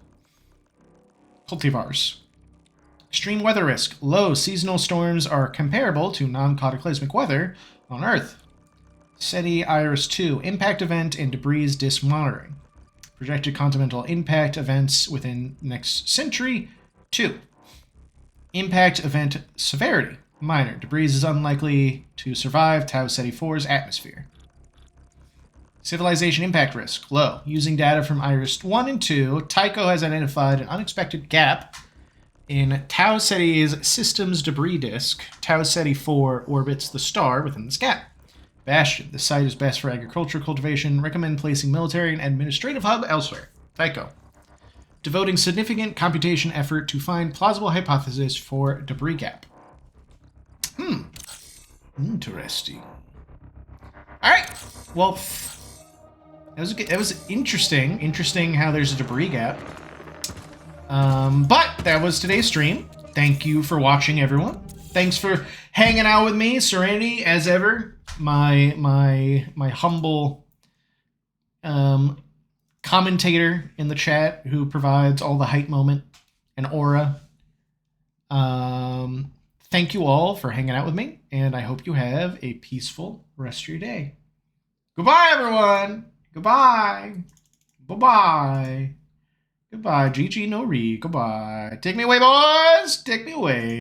Extreme weather risk, low. Seasonal storms are comparable to non-cataclysmic weather on Earth. SETI Iris 2, impact event and debris disk monitoring. Projected continental impact events within next century, 2. Impact event severity, minor. Debris is unlikely to survive Tau Ceti 4's atmosphere. Civilization impact risk, low. Using data from Iris 1 and 2, Tycho has identified an unexpected gap in Tau Ceti's system's debris disk. Tau Ceti 4 orbits the star within this gap. Bastion. The site is best for agricultural cultivation. Recommend placing military and administrative hub elsewhere. Tycho. Devoting significant computation effort to find plausible hypothesis for debris gap. Interesting. Alright. Well, that was interesting. Interesting how there's a debris gap. But that was today's stream. Thank you for watching, everyone. Thanks for hanging out with me. Serenity, as ever. My humble commentator in the chat who provides all the hype moment and aura. Thank you all for hanging out with me, and I hope you have a peaceful rest of your day. Goodbye, everyone. Goodbye. Bye-bye. Goodbye. GG no re. Goodbye. Take me away, boys. Take me away.